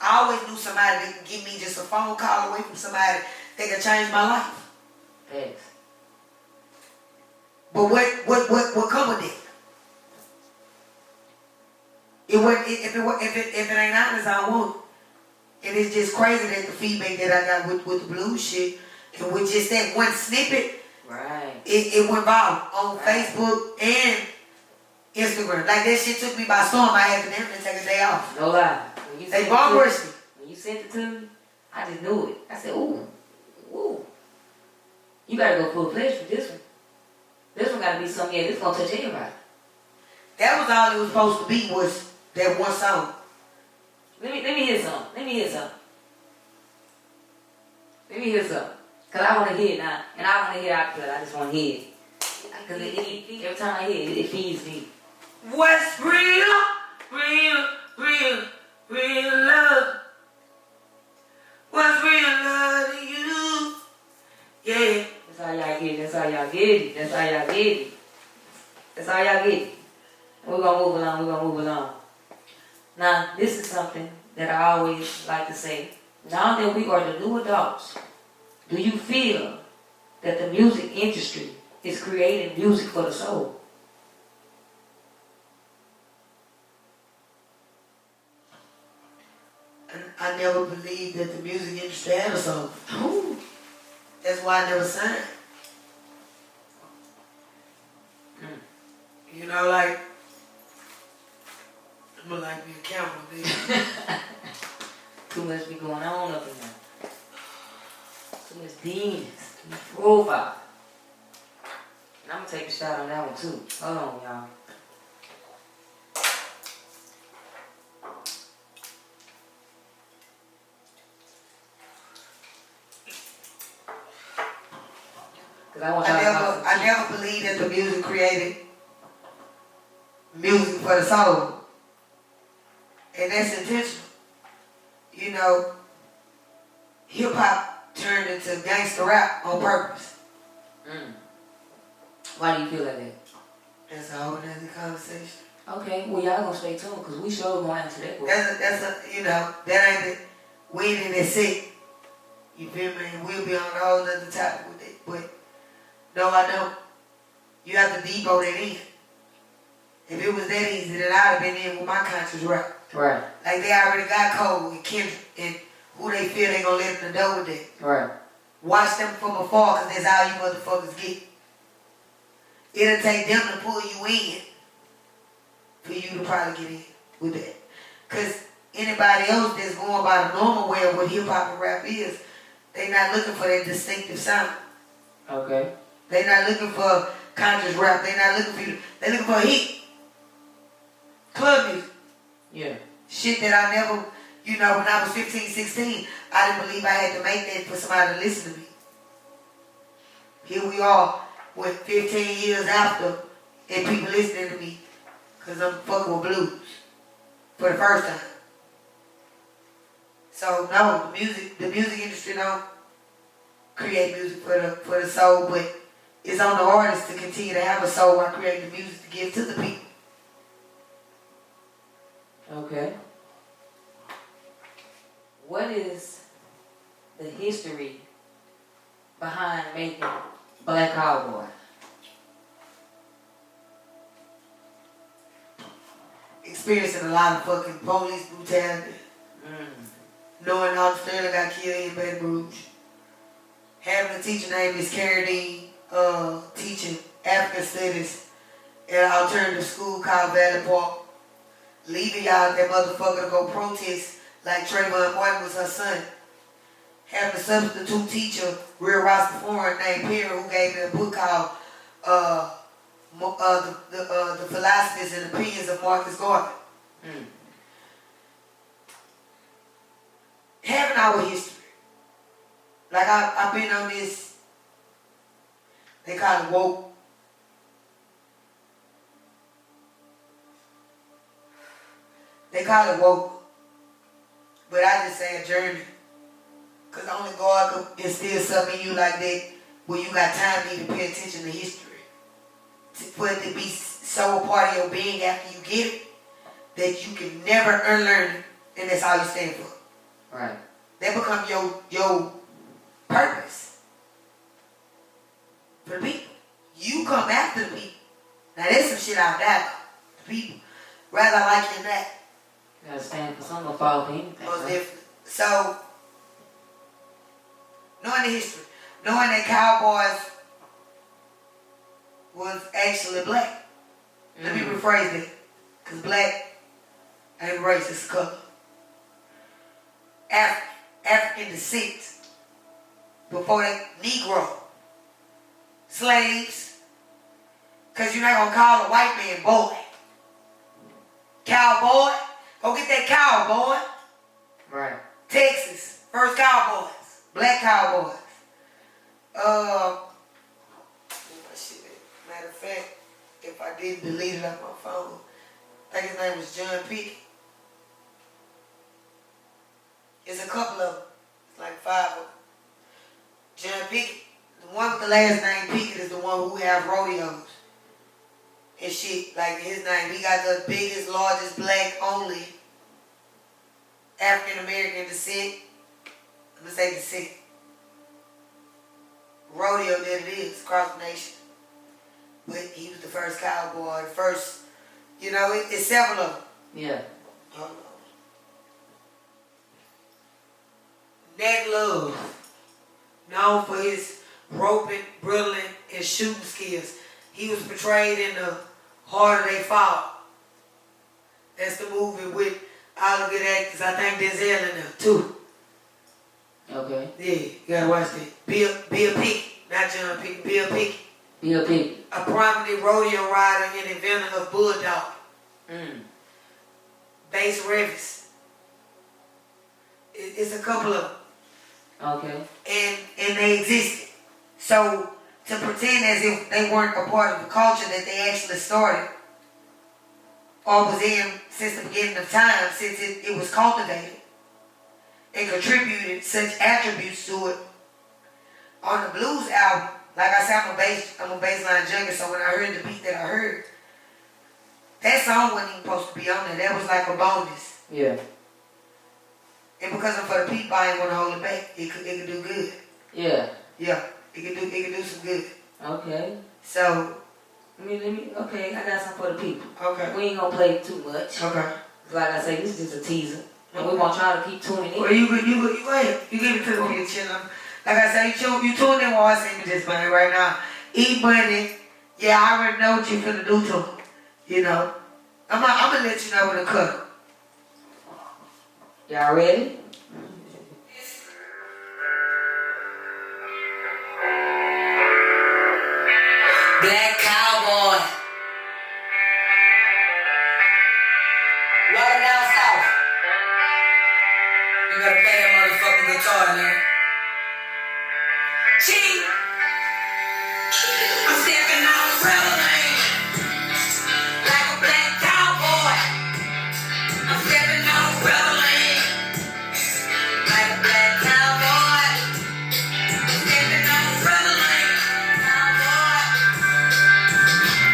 I always knew somebody that could give me just a phone call away from somebody that could change my life. Thanks. But what come with it? If it ain't honest, I don't want it. And it's just crazy that the feedback that I got with the blues shit, and with just that one snippet, right, it went viral on Facebook and Instagram. Like that shit took me by storm. I had to definitely take a day off. No lie. They bomb rushed me. When you sent it to me, I just knew it. I said, ooh. You gotta go full fledged for this one. This one gotta be something, this gonna touch everybody. That was all it was supposed to be, was that one song. Let me hear something. Let me hear something. Cause I wanna hear it now. And I wanna hear it out, I just wanna hear it. Cause every time I hear it, it feeds me. What's real love? What's real love to you? Yeah. That's all y'all get. That's all y'all get. We're gonna move along. Now, this is something that I always like to say. Now that we are the new adults, do you feel that the music industry is creating music for the soul? I never believed that the music industry had a soul. That's why I never signed. You know, like, I'm gonna like be a camera, baby. Too much be going on up in there. Too much demons. Too much profile. And I'm gonna take a shot on that one too. Hold on, y'all. I never believed that the music created music for the soul. And that's intentional. You know, hip hop turned into gangster rap on purpose. Why do you feel like that? That's a whole nother conversation. Okay, well y'all gonna stay tuned because we sure gonna answer that question. That ain't we ain't in that sick. You feel me? We'll be on a whole other topic with it. But no, I don't. You have to depot that in. If it was that easy, then I'd have been in with my conscious rap. Right. Like they already got Cole and Kendrick and who they feel they gonna let them know with that. Right. Watch them from afar because that's all you motherfuckers get. It'll take them to pull you in for you to probably get in with that. Because anybody else that's going by the normal way of what hip hop and rap is, they not looking for that distinctive sound. Okay. They not looking for conscious rap. They not looking for you. They looking for a hit. Club music. Yeah. Shit that I never, when I was 15, 16, I didn't believe I had to make that for somebody to listen to me. Here we are, 15 years after, and people listening to me because I'm fucking with blues for the first time. So no, the music industry don't create music for the soul, but it's on the artist to continue to have a soul while creating the music to give to the people. Okay. What is the history behind making Black Cowboy? Experiencing a lot of fucking police brutality. Knowing how Sterling got killed in Baton Rouge. Having a teacher named Miss Carradine, teaching African studies at an alternative school called Valley Park. Leaving y'all that motherfucker to go protest like Trayvon Martin was her son. having a substitute teacher, real Rastafarian named Perry, who gave me a book called the Philosophies and Opinions of Marcus Garvey. Having our history. Like I've been on this, they call it woke. They call it woke. But I just say a journey. Because only God can instill something in you like that when you got time to even pay attention to history. For it to be so a part of your being after you get it, that you can never unlearn it, and that's all you stand for. Right. That become your purpose. For the people. You come after the people. Now there's some shit I've died about. The people. Rather I like you than that. You gotta stand for something or fall for anything. Most definitely. So, knowing the history, knowing that cowboys was actually black. Let me rephrase that. Because black ain't race, it's color. African descent. Before that, Negro. Slaves. Because you're not going to call a white man boy. Cowboy. Go get that cowboy. Right. Texas. First cowboys. Black cowboys. Matter of fact, if I didn't delete it off my phone, I think his name was John Pickett. It's a couple of them. It's like 5 of them. John Pickett, the one with the last name Pickett is the one who have rodeos and shit. Like his name, he got the biggest, largest black only African American descent. I'm gonna say descent. Rodeo that it is, across the nation. But he was the first cowboy, the first, it's several of them. Yeah. Hold on. Ned Love, known for his roping, brittling, and shooting skills. He was portrayed in The Harder They Fall. That's the movie with all the good actors. I think Denzel in there too. Okay. Yeah, you gotta watch that. Bill Pickett, not John Pickett, Bill Pickett. Bill Pickett. A prominent rodeo rider and inventor of bulldog. Bass Revis. It's a couple of them. Okay. And they existed. So to pretend as if they weren't a part of the culture that they actually started or was in since the beginning of time, since it was cultivated and contributed such attributes to it. On the blues album, like I said, I'm a bassline junkie, so when I heard the beat that I heard, that song wasn't even supposed to be on there. That was like a bonus. Yeah. And because I'm for the people, I ain't want to hold it back. It could do good. Yeah. Yeah. It could do some good. Okay. So. Okay, I got something for the people. Okay. We ain't gonna play too much. Okay. Like I say, this is just a teaser. And we gonna try to keep tuning in. Well, you go ahead. You give it to the people. Like I said, you tune in while I sing this money right now. E-Money. Yeah, I already know what you finna do to him. I'm gonna let you know when to cut him. Y'all ready? Black cowboy. Welcome down south. You gotta play that motherfucking guitar now. Gee, I'm stepping on the rebel lane like a black cowboy. I'm stepping on the rebel lane like a black cowboy. I'm stepping on the rebel lane, cowboy.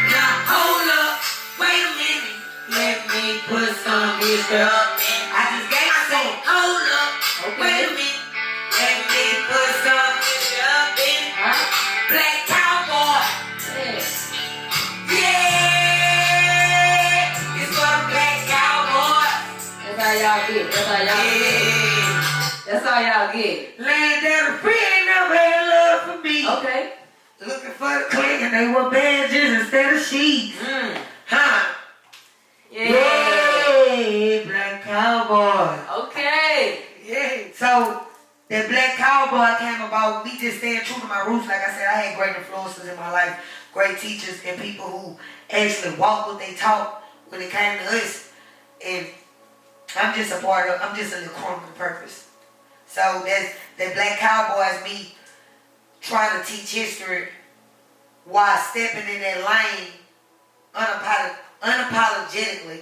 Now hold up, wait a minute, let me put some history up. I just gave myself hold up, wait a minute, let me put some history up in black cowboy. Yeah, it's for the black cowboy. That's all y'all get. That's all y'all get. Land down the free ain't never had love for me. Okay. Looking for the click and they were badges instead of sheets. Huh? Yeah. Black cowboy. Okay. Yeah. So That Black Cowboy came about me just staying true to my roots. Like I said, I had great influences in my life, great teachers and people who actually walked what they taught when it came to us. And I'm just a little crumb of the purpose. So that Black Cowboy is me trying to teach history while stepping in that lane unapologetically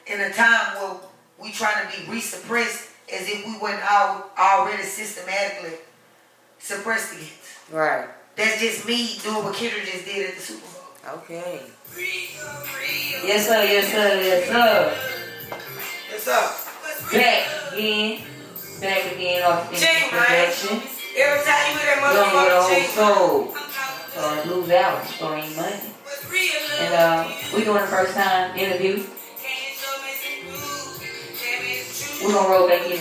in a time where we trying to be resuppressed as if we weren't already systematically suppressed against. Right. That's just me doing what Kendra just did at the Super Bowl. Okay. Yes, sir. Yes, sir. Yes, sir. What's up? Back again off the introduction. Every time you hear that We're gonna get motherfucker a whole soul. BLUEz out for any money. And we doing the first time interview. We're gonna roll back in.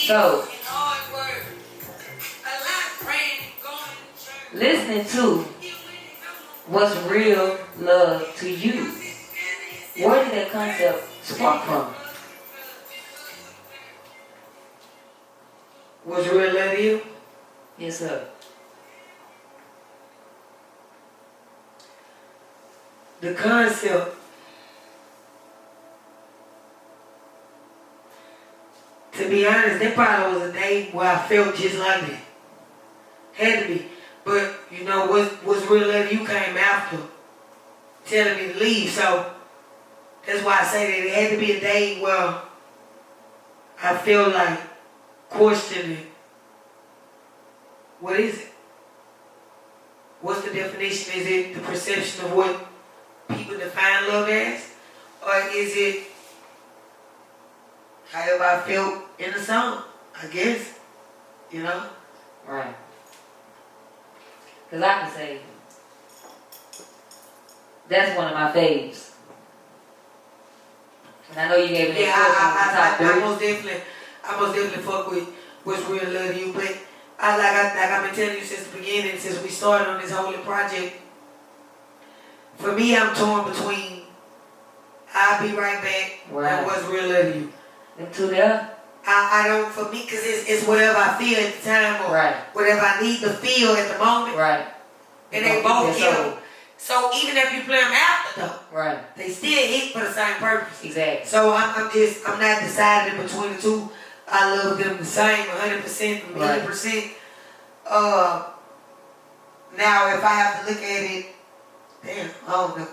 So, listening to what's real love to you. Where did that concept spark from? What's real love to you? Yes, sir. The concept to be honest, that probably was a day where I felt just like that. Had to be. But you know what's real love to you came after telling me to leave. So that's why I say that it had to be a day where I feel like questioning, what is it? What's the definition? Is it the perception of what people define love as? Or is it however I felt in the song, I guess? You know? Right. Because I can say, that's one of my faves. And I know you gave me that I most definitely fuck with what's real love to you, but I've been telling you since the beginning, since we started on this holy project. For me, I'm torn between I'll Be Right Back and what's real love to you. Them two there? I don't, for me, because it's whatever I feel at the time or whatever I need to feel at the moment. Right. And they both kill. So even if you play them after though, right, they still hit for the same purpose. Exactly. So I'm not deciding between the two. I love them the same, 100%, 100%. Now if I have to look at it, damn, I don't know.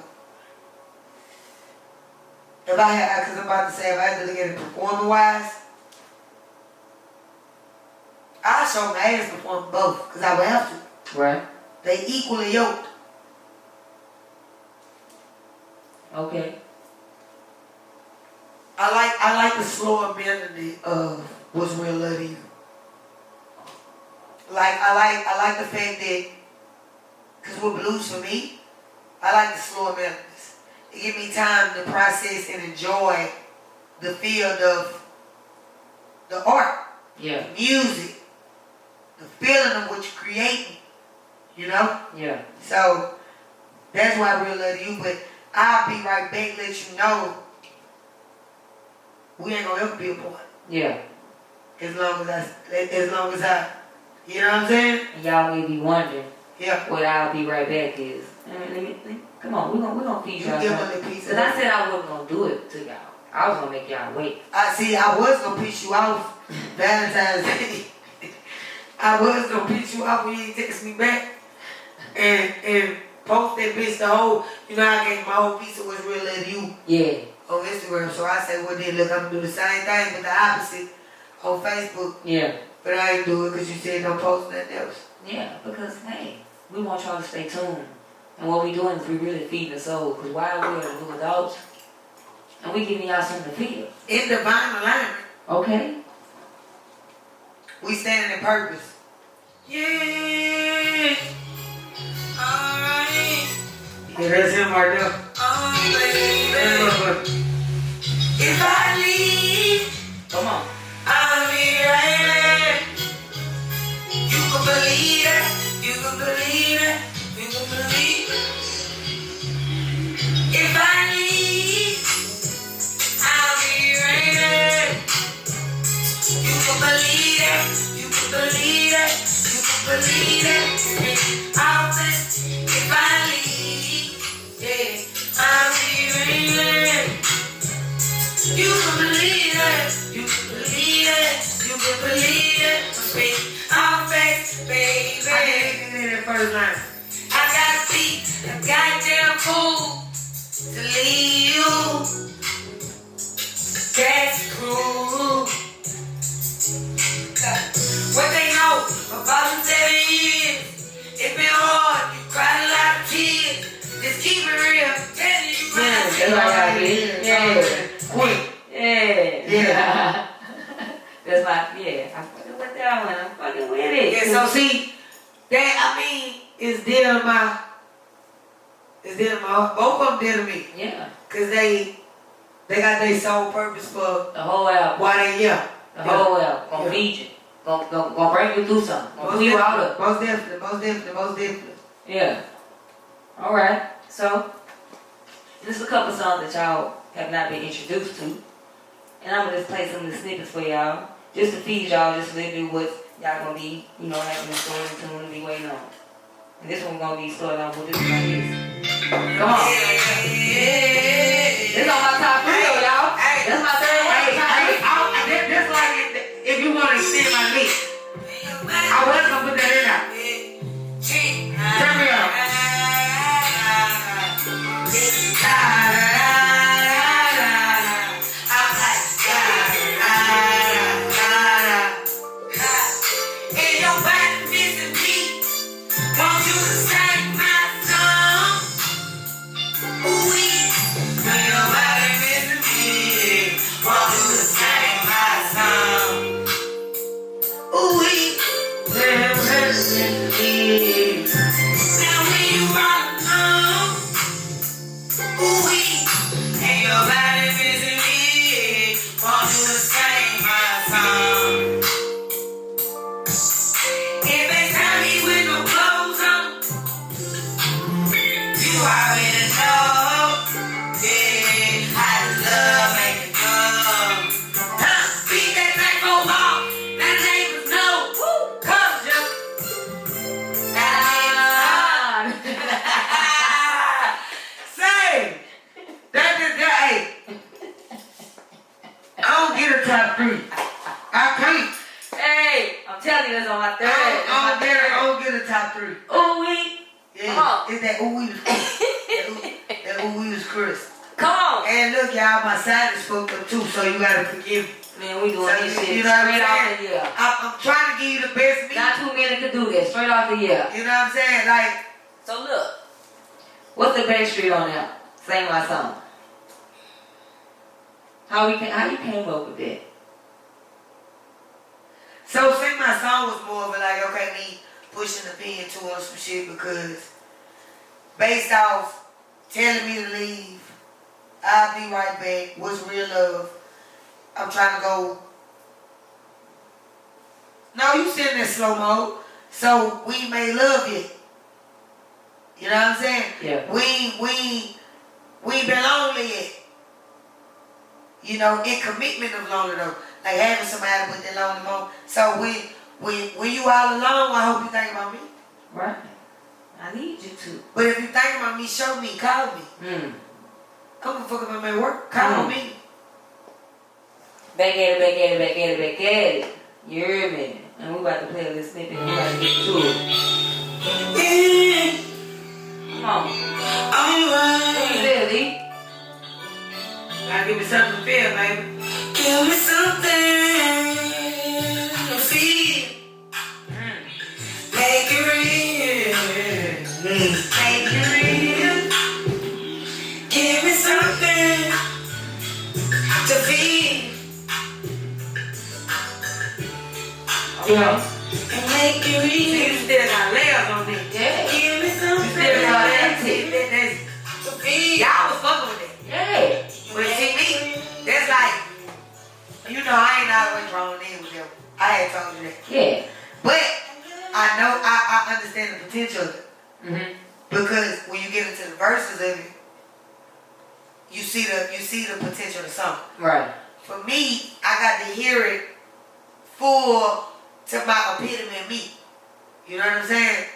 Because I'm about to say, if I have to look at it performing-wise, I show my ass perform both, because I would have to. Right. They equally yoked. Okay. I like the slower melody of what's real love to you. Like I like the fact that, because with blues for me, I like the slower melodies. It give me time to process and enjoy the field of the art, yeah, the music, the feeling of what you're creating. You know? Yeah. So that's why I real love you, but I'll Be Right Back, let you know we ain't gonna ever be apart. Yeah. As long as I, you know what I'm saying? And y'all may be wondering, yeah, what I'll Be Right Back is. Come on, we're gonna feed y'all something. Because I said I wasn't gonna do it to y'all. I was gonna make y'all wait. I was gonna piss you off Valentine's Day. I was gonna piss you off when you text me back and post that bitch the whole, you know, I gave my whole piece of what's real love to you. Yeah. On Instagram. So I said, well then look, I'm gonna do the same thing but the opposite on Facebook. Yeah. But I ain't do it because you said don't post nothing else. Yeah, because hey, we want y'all to stay tuned. And what we doing is we really feeding the soul. Because while we are the new adults, and we giving y'all something to feel. In divine alignment. Okay. We standing in purpose. Yeah. Alright. Yeah, that's him right there. Oh, baby. If I leave, come on, I'll be right back. You can believe it. You can believe it. You can believe it. If I leave, I'll be right back. You can first line. I gotta be a goddamn fool to leave you. That's cruel. What they know about the 7 years? It's been hard, you cried a lot of tears. Just keep it real, telling you Quick. Yeah. That's my, I'm fucking with that one. I'm fucking with it. Yeah, so see, that, I mean, it's dear to my, both of them dear to me. Yeah. Cause they got their sole purpose for the whole album. why they, The whole album. Gonna feed you. Gonna bring you through something. Gonna pull you out of it. Most definitely. Yeah. Alright. So, there's a couple songs that y'all have not been introduced to. And I'm gonna just play some of the snippets for y'all. Just to feed y'all just a little bit what y'all gonna be, having a story to be waiting on. And this one gonna be started off with this one like this. Come on. This on my top 3 though, y'all. That's my third one. That's like if you want to extend my list. I was gonna put that in there. Turn me up. On now, sing my song. How you came up with that? So sing my song was more of like, okay, me pushing the pen towards some shit because based off telling me to leave, I'll be right back, what's real love, I'm trying to go, no, you sitting in slow mode, so we may love it. You know what I'm saying? Yeah. We been lonely yet. In commitment of lonely though. Like having somebody with that lonely moment. So when you all alone, I hope you think about me. Right. I need you to. But if you think about me, show me, call me. I'm gonna fuck up my work. Call me. Back at it. You hear me? And we about to play a little snippet and we about to get to it. Come on. Alright. What you said, Lee? Gotta give me something to feel, baby. Give me something to feel. Make it real. Make it real. Give me something to feel. Yeah. And make it real. You still got layers on this. Yeah. Give me something You still got layers. to feel. Y'all was fucking with it. Yeah. But see me, that's like, I ain't always wrong in with them. I had told you that. Yeah. But I know I understand the potential of it. Because when you get into the verses of it, you see the potential of the song. Right. For me, I got to hear it full to my epitome of me. You know what I'm saying?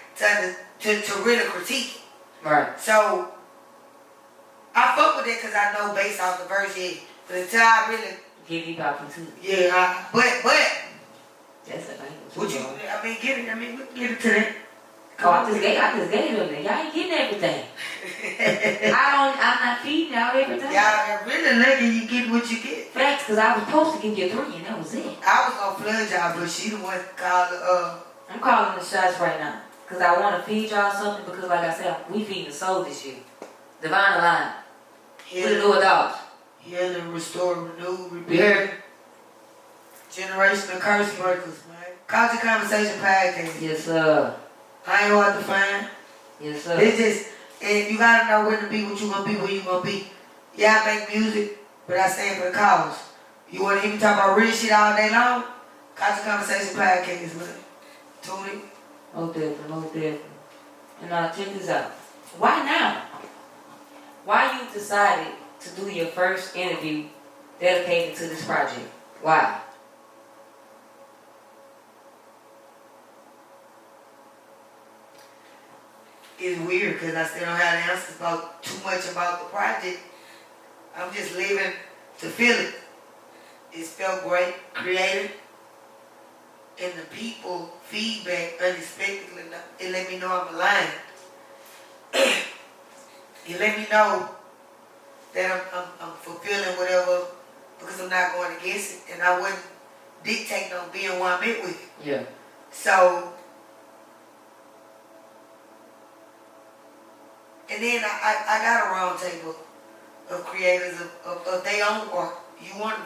To really critique it. Right. So I fuck with it because I know based off the verse, yeah. But until I really give you opportunity. Yeah, but that's a language. what you? I mean, get it. I mean, we can get into that. Oh, I just gave them that. Y'all ain't getting everything. I'm not feeding y'all everything. Y'all really lucky you get what you get. Facts, because I was supposed to give you 3 and that was it. I was gonna flood y'all, but she the one called I'm calling the shots right now. Because I want to feed y'all something because like I said, we feeding the soul this year. Divine Line. With the Lord dogs. Healing, restore, renew, rebuild. Yeah. Generational curse breakers, man. Culture Conversation Podcast. Yes, sir. I ain't hard to find. Yes, sir. It's just, and you gotta know when to be, what you gonna be, where you gonna be. Yeah, I make music, but I stand for the cause. You wanna hear me talk about real shit all day long? Culture Conversation Podcast, man. Tune in. Most definitely. And now check this out. Why now? Why you decided to do your first interview dedicated to this project? Why? It's weird because I still don't have the answers about too much about the project. I'm just living to feel it. It's felt great, creative, and the people feedback unexpectedly. It let me know I'm aligned. It let me know that I'm fulfilling whatever because I'm not going against it, and I wouldn't dictate on being where I'm at with it. Yeah. So. And then I got a round table of creators of their own art. You want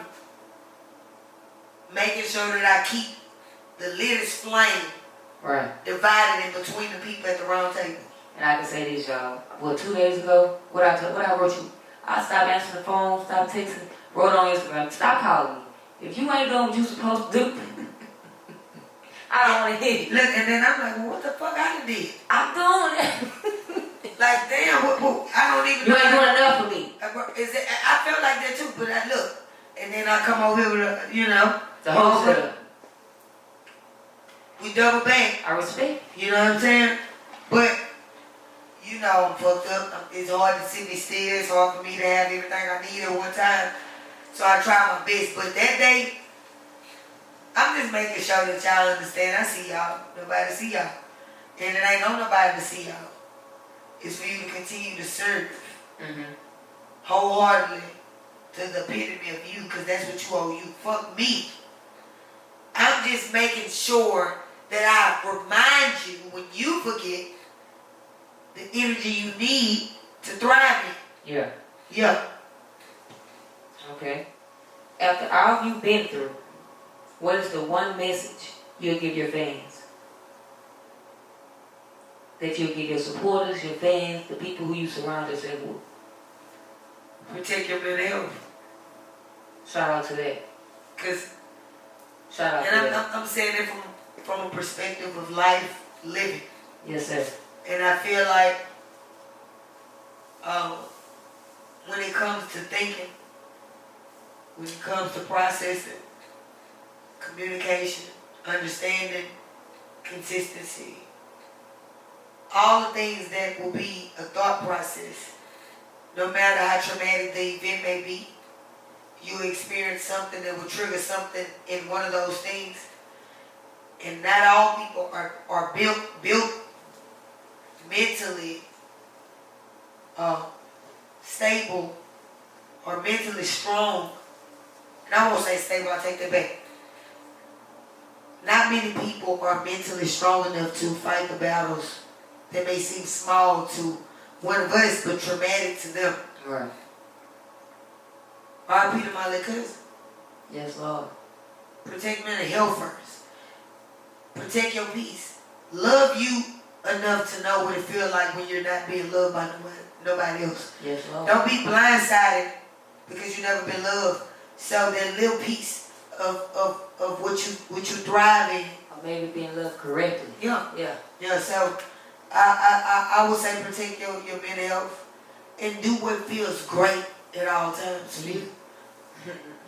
making sure that I keep the latest flame divided in between the people at the round table. And I can say this, y'all. Well, 2 days ago, what I wrote you, I stopped answering the phone, stopped texting, wrote on Instagram, stop calling me. If you ain't doing what you supposed to do, I don't want to hear you. Look, and then I'm like, well, what the fuck I done did? I'm doing it. Like, damn, what, I don't even you know. You ain't doing enough for me. I felt like that too, but I look. And then I come over here with the whole setup. We double back. I respect. You know what I'm saying? But, you know, I'm fucked up. It's hard to sit me still. It's hard for me to have everything I need at one time. So I try my best. But that day, I'm just making sure that y'all understand. I see y'all. Nobody see y'all. And it ain't no nobody to see y'all. It's for you to continue to serve wholeheartedly to the epitome of you, because that's what you owe you. Fuck me. I'm just making sure that I remind you when you forget the energy you need to thrive in. Yeah. Yeah. Okay. After all you've been through, what is the one message you'll give your fans? That you'll give your supporters, your fans, the people who you surround yourself with? Protect your mental health. Shout out to that. Shout out to that. I'm saying it from a perspective of life living. Yes, sir. And I feel like when it comes to thinking, when it comes to processing, communication, understanding, consistency, all the things that will be a thought process, no matter how traumatic the event may be, you experience something that will trigger something in one of those things. And not all people are built mentally stable or mentally strong. And I won't say stable, I'll take that back. Not many people are mentally strong enough to fight the battles that may seem small to one of us, but traumatic to them. Right. R.I.P. to my little cousin. Yes, Lord. Protect mental health first. Protect your peace. Love you enough to know what it feels like when you're not being loved by nobody else. Yes, Lord. Don't be blindsided because you've never been loved. So that little piece of what you thrive in. Or maybe being loved correctly. Yeah. Yeah. Yeah, so I would say protect your mental health and do what feels great at all times for you.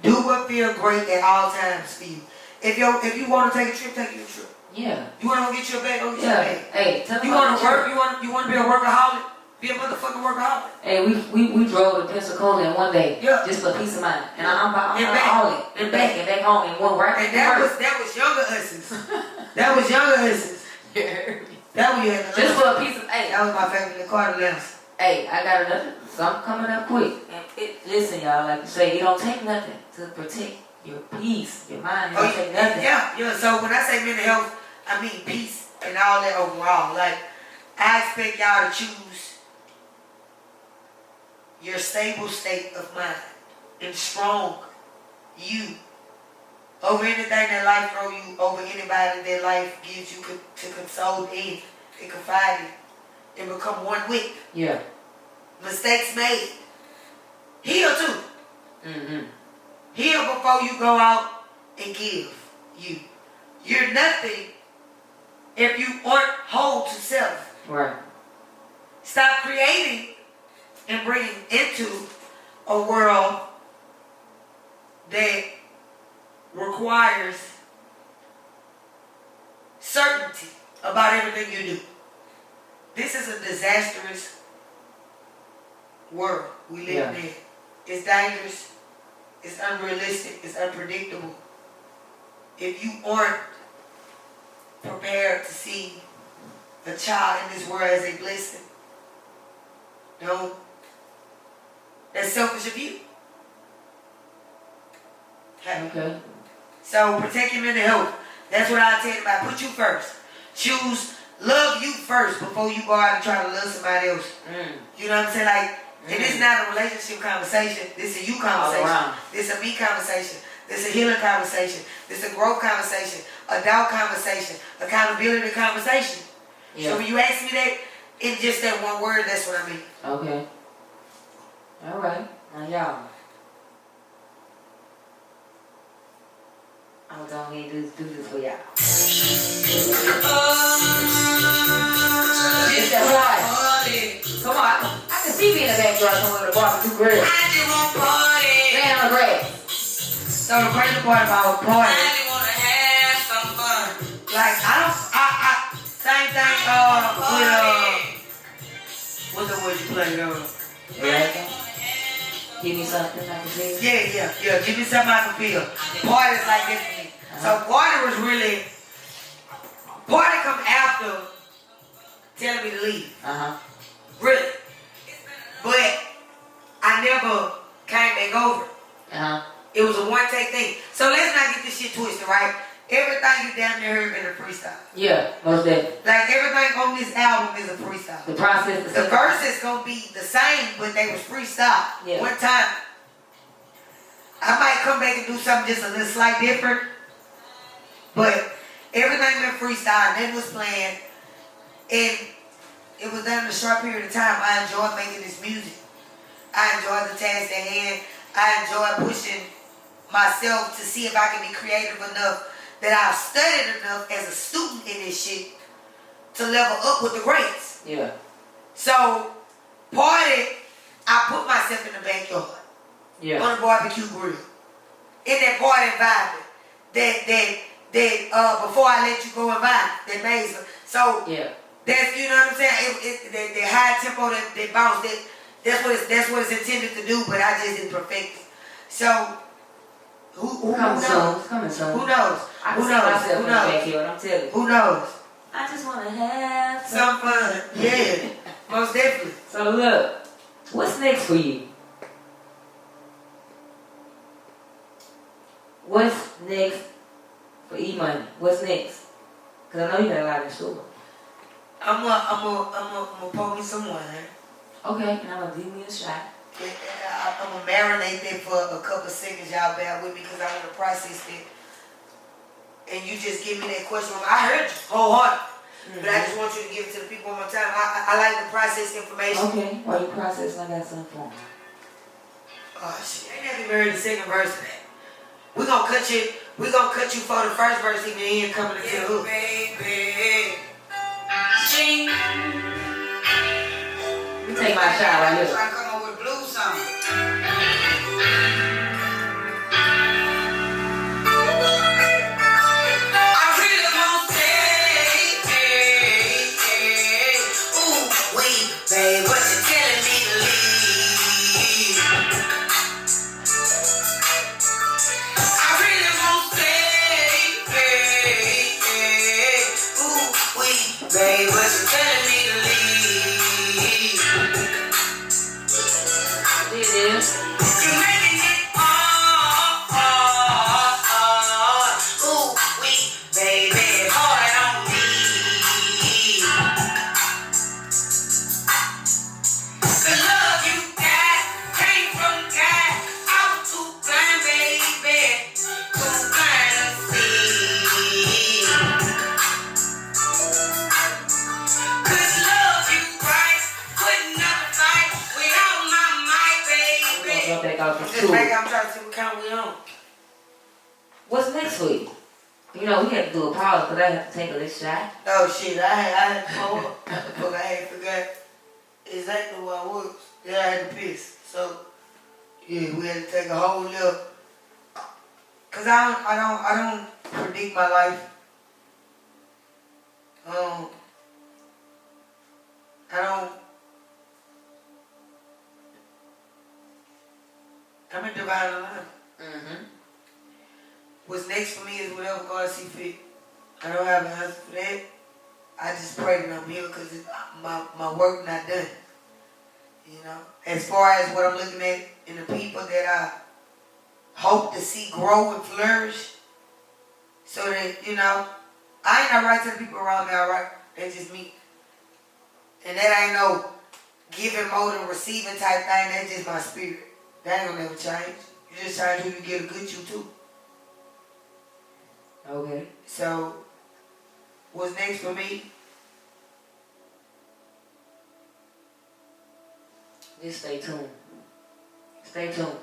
Do what feels great at all times for you. If you want to take a trip, take your trip. Yeah. You want to go get your bag, go get your bag. Hey, tell me you want to work, you want to be a workaholic, be a motherfucking workaholic. Hey, we drove to Pensacola in one day. Yeah. Just for peace of mind. And I'm back. all in. And back home in one right. And that was younger us's. That was younger us's. That one you had to Just for a piece of, hey, That was my favorite Carter Lance. hey, I got another, something coming up quick. And listen, y'all, like you say, it don't take nothing to protect your peace, your mind. It don't take nothing. Yeah. So when I say mental health, I mean peace and all that overall. Like, I expect y'all to choose your stable state of mind and strong you over anything that life throw you, over anybody that life gives you to console in and confide in and become one with. Yeah. Mistakes made. Heal too. Mm-hmm. Heal before you go out and give you. You're nothing if you aren't whole to self. Right. Stop creating and bringing into a world that requires certainty about everything you do. This is a disastrous world we live in. It's dangerous. It's unrealistic. It's unpredictable. If you aren't prepared to see a child in this world as a blessing, no, that's selfish of you. Okay. So protect your mental health. That's what I tell you about. Put you first. Choose, love you first before you go out and try to love somebody else. You know what I'm saying? Like, and this is not a relationship conversation. This is a you conversation. This is a me conversation. This is a healing conversation. This is a growth conversation. A doubt conversation. Accountability conversation. Yeah. So when you ask me that, in just that one word, that's what I mean. Okay. All right. Now y'all. I'm going to do this for y'all. It's the party. Come on. I can see me in the background somewhere with a barbecue grill. I just want party. Laying on the grass. So the crazy part about party, I just want to have some fun. like same thing with what's the word you play Yeah. Give me something I can feel. Yeah. Give me something I can feel. Party is like this for me. So party was really, party come after telling me to leave. Really. But I never came back over. It was a one-take thing. So let's not get this shit twisted, right? Everything you damn near heard been a freestyle. Yeah, most definitely. Like everything on this album is a freestyle. The process. The verse is gonna be the same, but they was freestyle. Yeah. One time, I might come back and do something just a little slight different, but everything been freestyle. And it was planned, and it was done in a short period of time. I enjoyed making this music. I enjoyed the task at hand. I enjoyed pushing myself to see if I can be creative enough that I've studied enough as a student in this shit to level up with the greats. Yeah. So, party, I put myself in the backyard. Yeah. On a barbecue grill. In that party environment. That before I let you go environment. That maze. So, yeah. That's, you know what I'm saying? The high tempo, that bounce, that's what it's intended to do, but I just didn't perfect it. So, who knows? Coming soon. Who knows? I Who can see knows? myself Who in the knows? backyard, I'm telling you. Who knows? I just want to have Some fun. Yeah. Most definitely. So look, what's next for you? What's next for E-Money? What's next? Because I know you got a lot in store. I'm gonna pour me some wine. Okay, and I'm going to give me a shot. I'm gonna marinate that for a couple seconds. Y'all bear with me because I want to process it. And you just give me that question. I heard you wholeheartedly, but I just want you to give it to the people one more time. I like to process information. Okay, while you processing, I got something for me. Oh shit, I ain't never even heard the second verse of that. We gonna cut you for the first verse even in coming into the hook. Baby. Ching. Let me take my shot right here. Try to come up with a blues song. I really want to say, ooh, wait, babe, what you telling me to leave? I really want to say, ooh, wait, babe, what What's next for you? You know, we had to do a pause because I have to take a little shot. Oh shit, I had to pull up. But I had forgot exactly where I was. Yeah, I had to piss. So yeah, we had to take a whole little. Cause I don't predict my life. I'm a divine alignment. Mm-hmm. What's next for me is whatever God see fit. I don't have an answer for that. I just pray that I'm here because my work not done. You know, as far as what I'm looking at and the people that I hope to see grow and flourish, so that, you know, I ain't alright to the people around me, alright? That's just me. And that ain't no giving more than receiving type thing. That's just my spirit. That ain't gonna never change. You just change who you get a good you too. Okay. So, what's next for me? Just stay tuned. Stay tuned.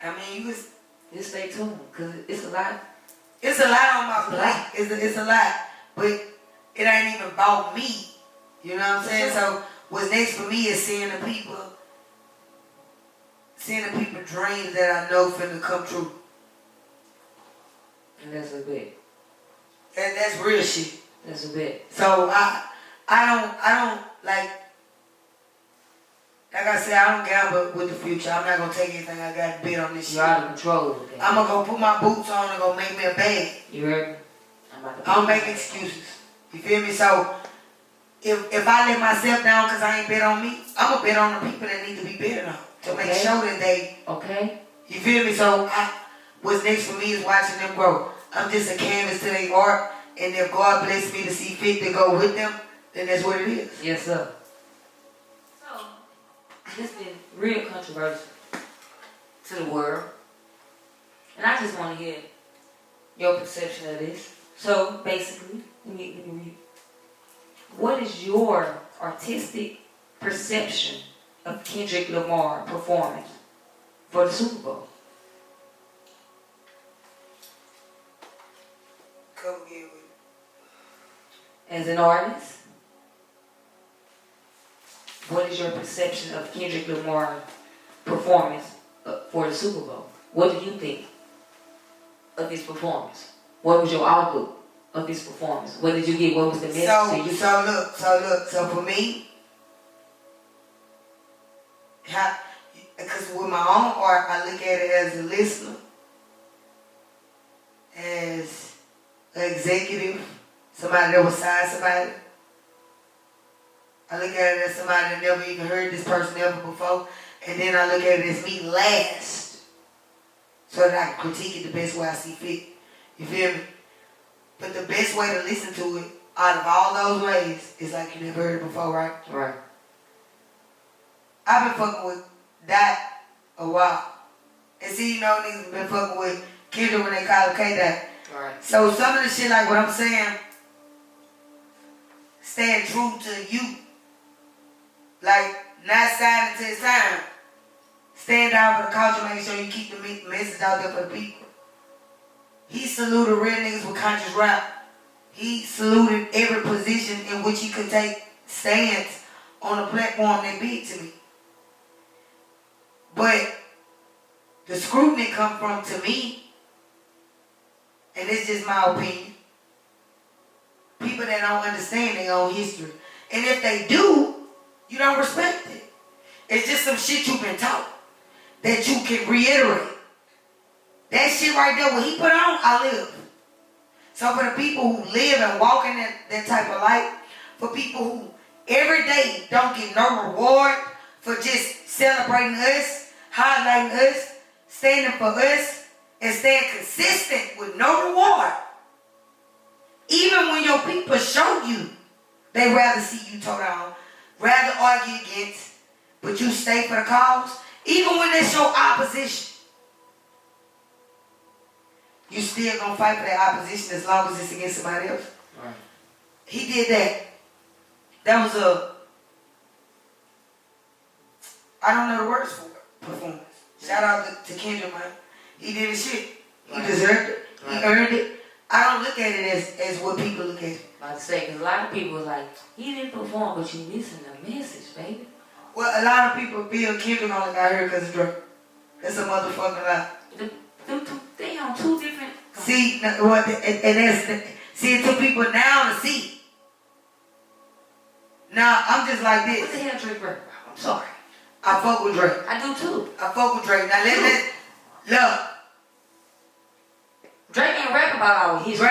I mean, Just stay tuned, because it's a lot. it's a lot on my plate. It's a lot. But it ain't even about me. You know what I'm saying? So, what's next for me is seeing the people dreams that I know finna come true. And that's a bit. And that's real shit. That's a bit. So I don't like I said, I don't gamble with the future. I'm not gonna take anything I got to bet on this shit. You're out of control with that. I'm gonna go put my boots on and go make me a bag. You heard me? I don't make excuses. You feel me? So if I let myself down because I ain't bet on me, I'm gonna bet on the people that need to be betted on to make sure that they. Okay. You feel me? So what's next for me is watching them grow. I'm just a canvas to their art, and if God bless me to see fit to go with them, then that's what it is. Yes, sir. So, this been real controversial to the world, and I just want to hear your perception of this. So, basically, let me read. What is your artistic perception of Kendrick Lamar performance for the Super Bowl? Come again with it. As an artist, what is your perception of Kendrick Lamar performance for the Super Bowl? What do you think of his performance? What was your outlook of his performance? What did you get? What was the message to you? So for me, because with my own art, I look at it as a listener, as an executive, somebody that was side somebody. I look at it as somebody that never even heard this person ever before, and then I look at it as me last, so that I can critique it the best way I see fit. You feel me? But the best way to listen to it, out of all those ways, is like you never heard it before, right? Right. I've been fucking with that a while. And see, you know, niggas been fucking with Kendrick when they call him K-Dot. Right. So some of the shit, like what I'm saying, staying true to you. Like, not signing to his time. Stand down for the culture, making sure you keep the message out there for the people. He saluted real niggas with conscious rap. He saluted every position in which he could take stands on a platform that big to me. But the scrutiny come from, to me, and it's just my opinion, people that don't understand their own history. And if they do, you don't respect it. It's just some shit you've been taught that you can reiterate. That shit right there, what he put on, I live. So for the people who live and walk in that type of life, for people who every day don't get no reward for just celebrating us, highlighting us, standing for us, and staying consistent with no reward. Even when your people show you, they rather see you toe down, rather argue against, but you stay for the cause. Even when they show opposition, you still gonna fight for that opposition as long as it's against somebody else. Right. He did that. That was I don't know the words for it, performance. Shout out to Kendrick, man. He did his shit. He what people look at. Like I say, because a lot of people was like, he didn't perform, but you missing the message, baby. Well, a lot of people feel Kendrick only got here because of Drake. That's a motherfucking lie. They on two different. See, what, and that's, see, it took people now to see. Now, I'm just like this. What the hell Drake rap? I'm sorry. I fuck with Drake. I do too. I fuck with Drake. Now, look. Drake ain't rap about our history.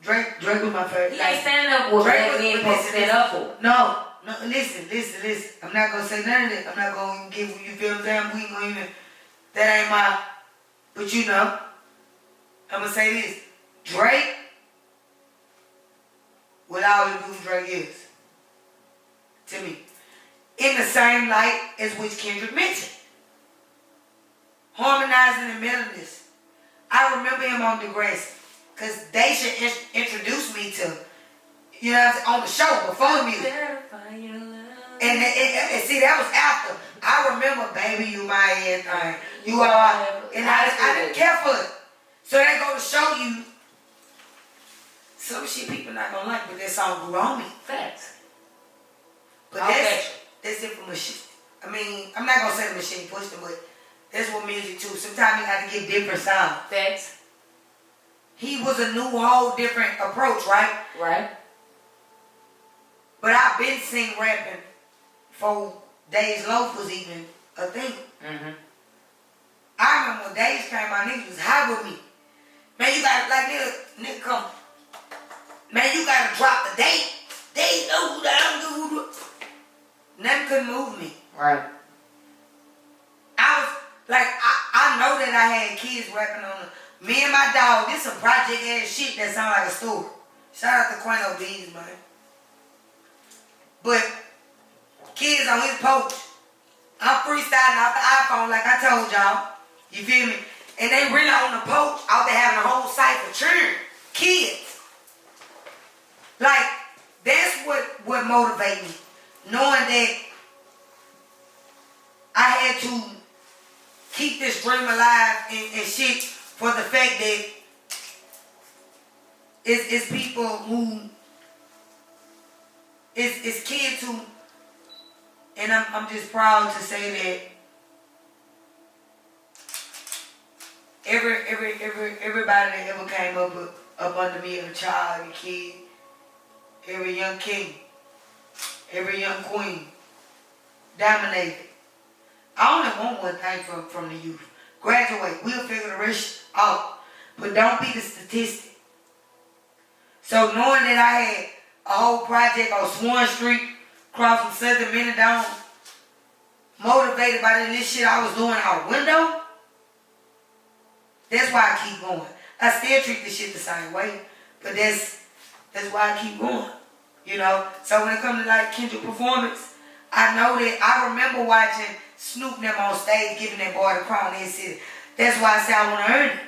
Drake was my favorite. He ain't standing up for what we ain't supposed to stand up for. No, listen. I'm not gonna say none of that. I'm not gonna give you feel what I'm saying. We ain't gonna even. That ain't my. But you know, I'm gonna say this. Drake, what all the dude Drake is, to me, in the same light as which Kendrick mentioned, harmonizing and melodies. I remember him on Degrassi. Because they should introduce me to, you know what I'm saying, on the show before the music. And see, that was after. I remember, baby, you my everything. You are, and I didn't care for it. So they go to show you some shit people not gonna like, but that song grew on me. Facts. But that's it for machine. I mean, I'm not gonna say the machine pushed it, but that's what music too. Sometimes you got to give different sound. Facts. He was a new whole different approach, right? Right. But I've been sing rapping for Days Loaf was even a thing. Mm-hmm. I remember when Days came, my niggas was high with me. Man, you gotta, like, nigga come. Man, you gotta drop the date. They know who that I'm. Nothing could move me. Right. I was, like, I know that I had kids rapping on the. Me and my dog, this some project ass shit that sound like a story. Shout out to Quino B's, man. But kids on his poach. I'm freestyling off the iPhone like I told y'all. You feel me? And they really on the poach out there having a whole cypher churn. Kids. Like, that's what motivated me. Knowing that I had to keep this dream alive and shit. For the fact that it's people who, it's kids who, and I'm just proud to say that everybody that ever came up under me, a child, a kid, every young king, every young queen, dominated. I only want one thing from the youth. Graduate. We'll figure the rest out. But don't be the statistic. So knowing that I had a whole project on Swan Street, across from Southern Minnesota, motivated by this shit I was doing out the window, that's why I keep going. I still treat this shit the same way, but that's why I keep going. You know? So when it comes to like Kendrick performance, I know that I remember watching Snoop them on stage giving that boy the crown in his city. That's why I say I want to earn it.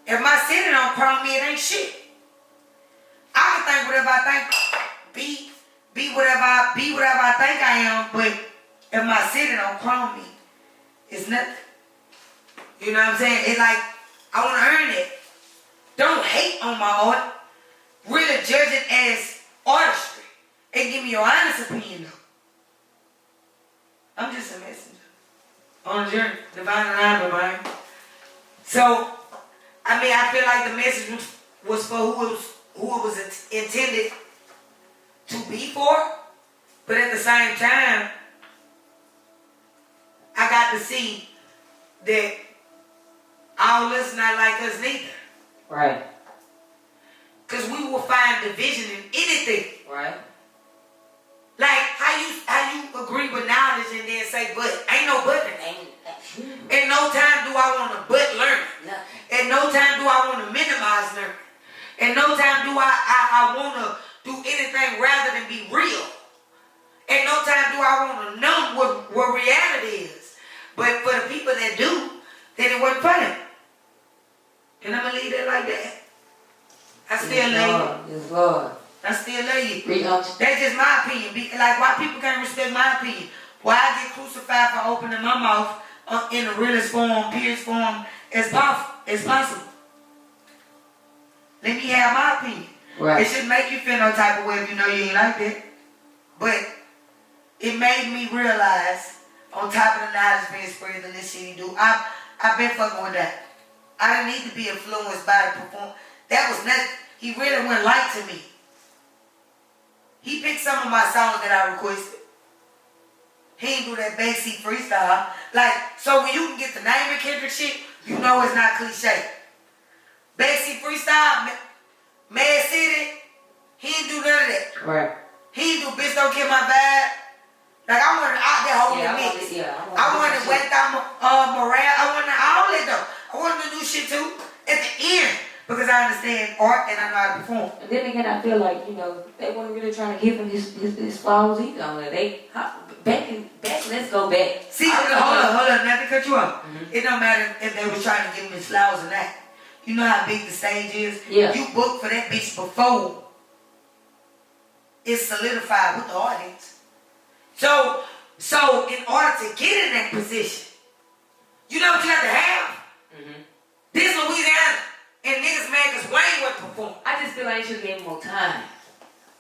If my city don't crown me, it ain't shit. I can think whatever I think, be whatever I think I am, but if my city don't crown me, it's nothing. You know what I'm saying? It's like, I want to earn it. Don't hate on my art. Really judge it as artistry. And give me your honest opinion though. I'm just a messenger on a journey, divine alignment, man. So, I mean, I feel like the message was for who it was intended to be for, but at the same time, I got to see that all of us not like us neither. Right. Because we will find division in anything. Right. Like, how you agree with knowledge and then say, but ain't no but in it. At no time do I want to but learn. At no time do I want to minimize learning. At no time do I want to do anything rather than be real. At no time do I want to know what reality is. But for the people that do, then it wasn't funny. And I'm going to leave it like that. I still love you. Yes, Lord. I still love you. That's just my opinion. Like, why people can't respect my opinion? Why I get crucified for opening my mouth in the realest form, purest form as possible. Let me have my opinion. Right. It shouldn't make you feel no type of way if you know you ain't like that. But it made me realize, on top of the knowledge being spread in this city, dude, I've been fucking with that. I didn't need to be influenced by the performance. That was nothing. He really went light to me. He picked some of my songs that I requested. He didn't do that backseat freestyle. Like, so when you can get the name of Kendrick shit, you know it's not cliche. Backseat freestyle, Mad City, he didn't do none of that. Right. He didn't do Bitch Don't Kill My Vibe. Like, I wanted out there holding the mix. I wanted Wake Up Morale. I wanted all that though. I wanted to do shit too at the end because I understand art and I know how to perform. And then again, I feel like, you know, they weren't really trying to give him his flowers either. Let's go back. See, hold on, not to cut you off. It don't matter if they was trying to give him his flowers or not. You know how big the stage is? Yeah. You booked for that bitch before it's solidified with the audience. So in order to get in that position, you know what you have to have? This Louisiana, and niggas mad because Wayne wasn't performing. I just feel like they should have gave him more time.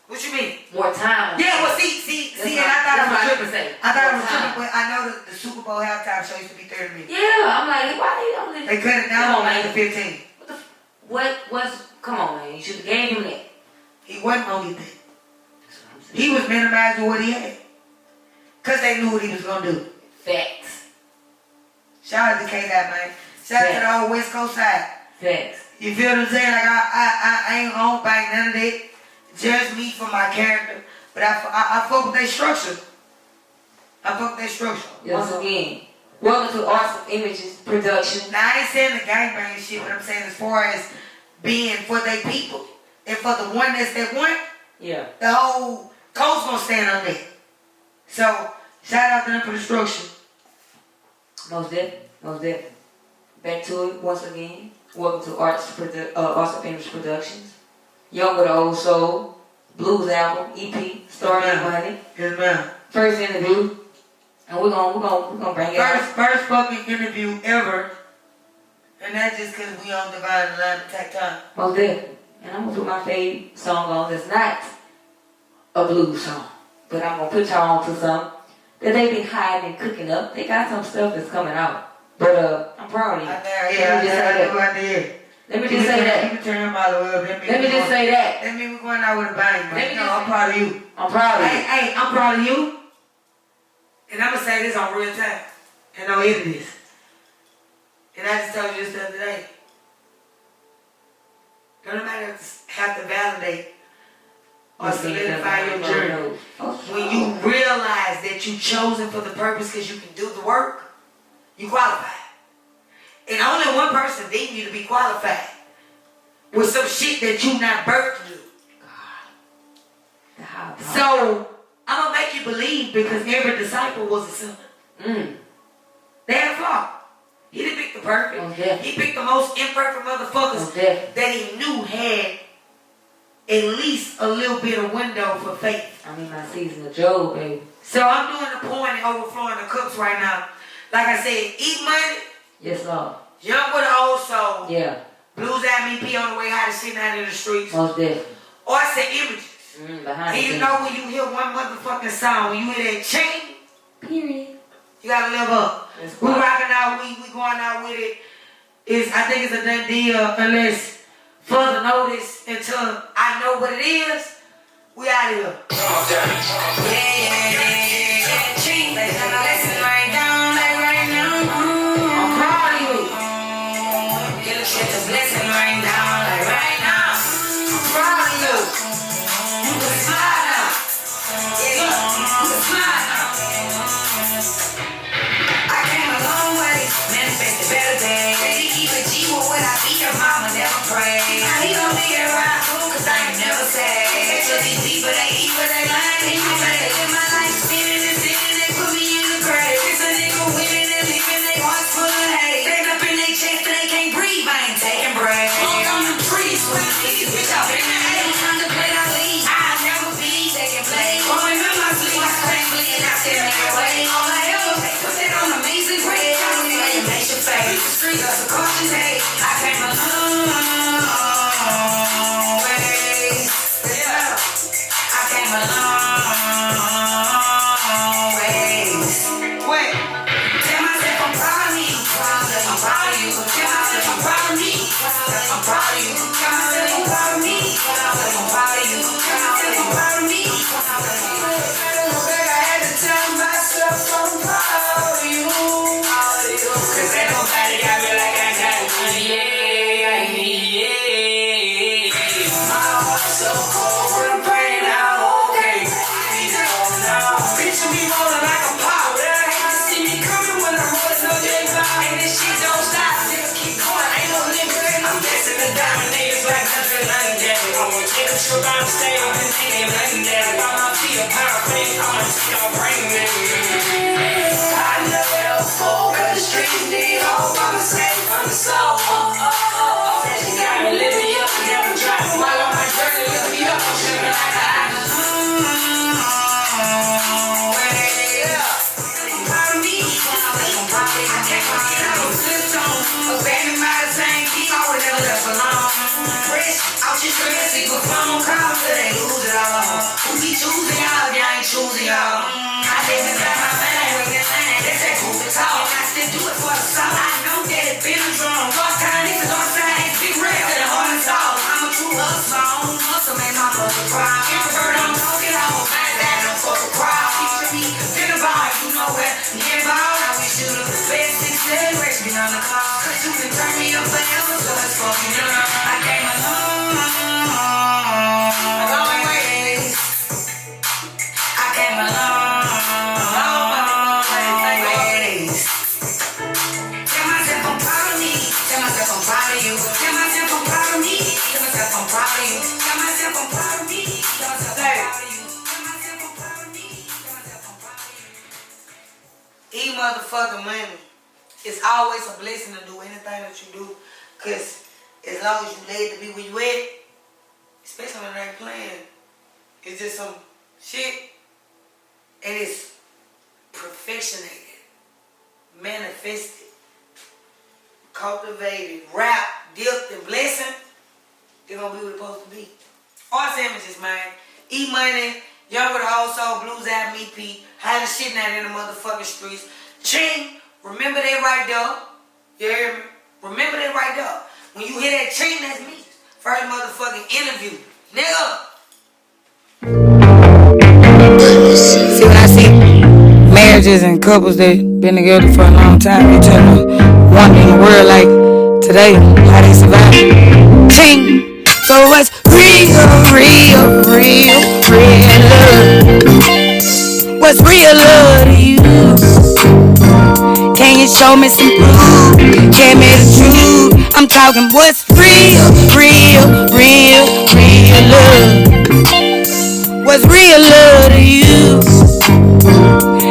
What you mean? More time. Yeah, well, see, and I thought it was tripping. I thought it was tripping, but I know the Super Bowl halftime show used to be 30 minutes. Yeah, I'm like, why they only... They cut it down on like 15. Come on, man. You should have gave him that. He wasn't gonna get that. He was minimizing what he had. Because they knew what he was gonna do. Facts. Shout out to K-Dot, man. Shout out to the whole West Coast side. Facts. You feel what I'm saying? Like, I ain't gonna bang none of that. Judge me for my character. But I fuck with their structure. Once again, welcome to Arts of Images production. Now, I ain't saying the gangbang shit, but I'm saying as far as being for their people and for the one that's that one, Yeah. the whole coast gonna stand on that. So, shout out to them for the structure. Most definitely. Back to it once again. Welcome to Arts of Image Productions. Young with the Old Soul, BLUEz album, EP, Starting Money. Yes, ma'am. First interview, and we're gonna bring it out. First fucking interview ever, and that's just because we on Divine Line Attack Time. Most definitely. And I'm gonna put my favorite song on that's not a blues song, but I'm gonna put y'all on to some that they been hiding and cooking up. They got some stuff that's coming out. But I'm proud of you. Let me just say that. Let me turn him all the way up. Let me just say that. That means we're going out with a bang, man. I'm proud of you. I'm proud of you. Hey, I'm proud of you. And I'm going to say this on real time. And I'll edit this. And I just told you this the other day. Don't nobody have to validate or solidify your journey. When you realize that you chosen for the purpose because you can do the work, you qualify. And only one person deemed you to be qualified with some shit that you not birthed to do. So, I'm going to make you believe because every disciple was a sinner. They had a flaw. He didn't pick the perfect. He picked the most imperfect motherfuckers that he knew had at least a little bit of window for faith. I mean, my season of Job, baby. So I'm doing the pouring and overflowing the cups right now. Like I said, Eat Money. Yes, Lord. Young with an Old Soul. Yeah. BLUEz album EP on the way, how to sit out in the streets. Most definitely. Arts and Images. Behind And you know when you hear one motherfucking song, when you hear that chain, period. You gotta live up. We rocking out, we going out with it. I think it's a done deal unless further notice until I know what it is. We out of here. Chain, listen right down, like right now. I'm proud of you. Get a shit to blessing right now, like right now. I'm proud of you. You can smile now. Yeah, you can smile now. I came a long way, manifest a better day. They keep it G with what I be, your mama never pray. Now he gon' be around too, cause I can never say. To these people, they eat what they like. They live my life spinning and sitting, they put me in the grave. It's a nigga winning and leaving they hearts full of hate. They up in their chest and they can't breathe, I ain't taking breath. Smoke on them trees, when I see this bitch up in the hay. Contemplate I leave, I'll never be taking play. Going in my sleep, I can't bleed, I still make it way. All I ever take was it on amazing grace. I was like, make your face. The streets are so cautious, hey. I came I'm proud of you. Tell myself I'm proud of me. I'm proud of you. Tell myself I'm proud of me. I had to tell myself I'm proud of you. Cause ain't nobody got me like I got you. Yeah. My heart's so cold for the pain. I'm okay. Picture me rolling like a pop. Hate to see me coming when I'm rolling no day vibe. And this shit don't stop. Nigga keep going. Ain't no limit. I'm dancing the diamond niggas like nothing legendary. I wanna get a trip on stage. I've been thinking legendary. By my feet, a pound of face. I'ma see y'all bring me. I never held full. Cause the streets need hope. I'm a saint from the soul. You got me living up. Never driving while on my journey. Lift me up. I'm shipping like I choosing y'all, y'all ain't choosing y'all. I live inside my mind, with this line, they say who to talk. I still do it for the song. I know that it's been a drum. Lost time, this is on side, it's big real. To the heart and soul, I'm a true hustler. Hustle made my mother cry. Introvert, I'm talking all my dad, I'm for the crowd. Picture me, been about, you know where, near about. I wish you the best success, race me on the call. Cause you can turn me up forever, so it's fucking young. I came a long ways. I came a long ways. Tell myself I'm proud of me. Tell myself I'm proud of you. Tell myself I'm proud of me. Tell myself I'm proud of you. Tell myself I'm proud of me. Tell myself I'm proud of you. Tell myself I'm proud of me. Tell myself I'm proud of you. Eat motherfucking money. It's always a blessing to do anything that you do. Cause as long as you laid to be where you at, especially when they ain't playing, it's just some shit. And it's perfectionated, manifested, cultivated, wrapped, dipped, and blessing. They're gonna be what it's supposed to be. Arts images, man. Eat money, young with a whole soul, BLUEz album EP, hiding shit out in the motherfucking streets. Ching, remember that right there. You hear me? Remember that right there. When you hear that ching, that's me. First motherfucking interview. Nigga. See, when I see marriages and couples that been together for a long time, they tend to wonder in the world like today how they survive. Ching. So what's real love? What's real love to you? Can you show me some proof? Tell me the truth. I'm talking what's real love? What's real love to you?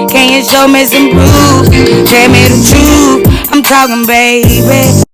Can you show me some proof? Tell me the truth. I'm talking, baby.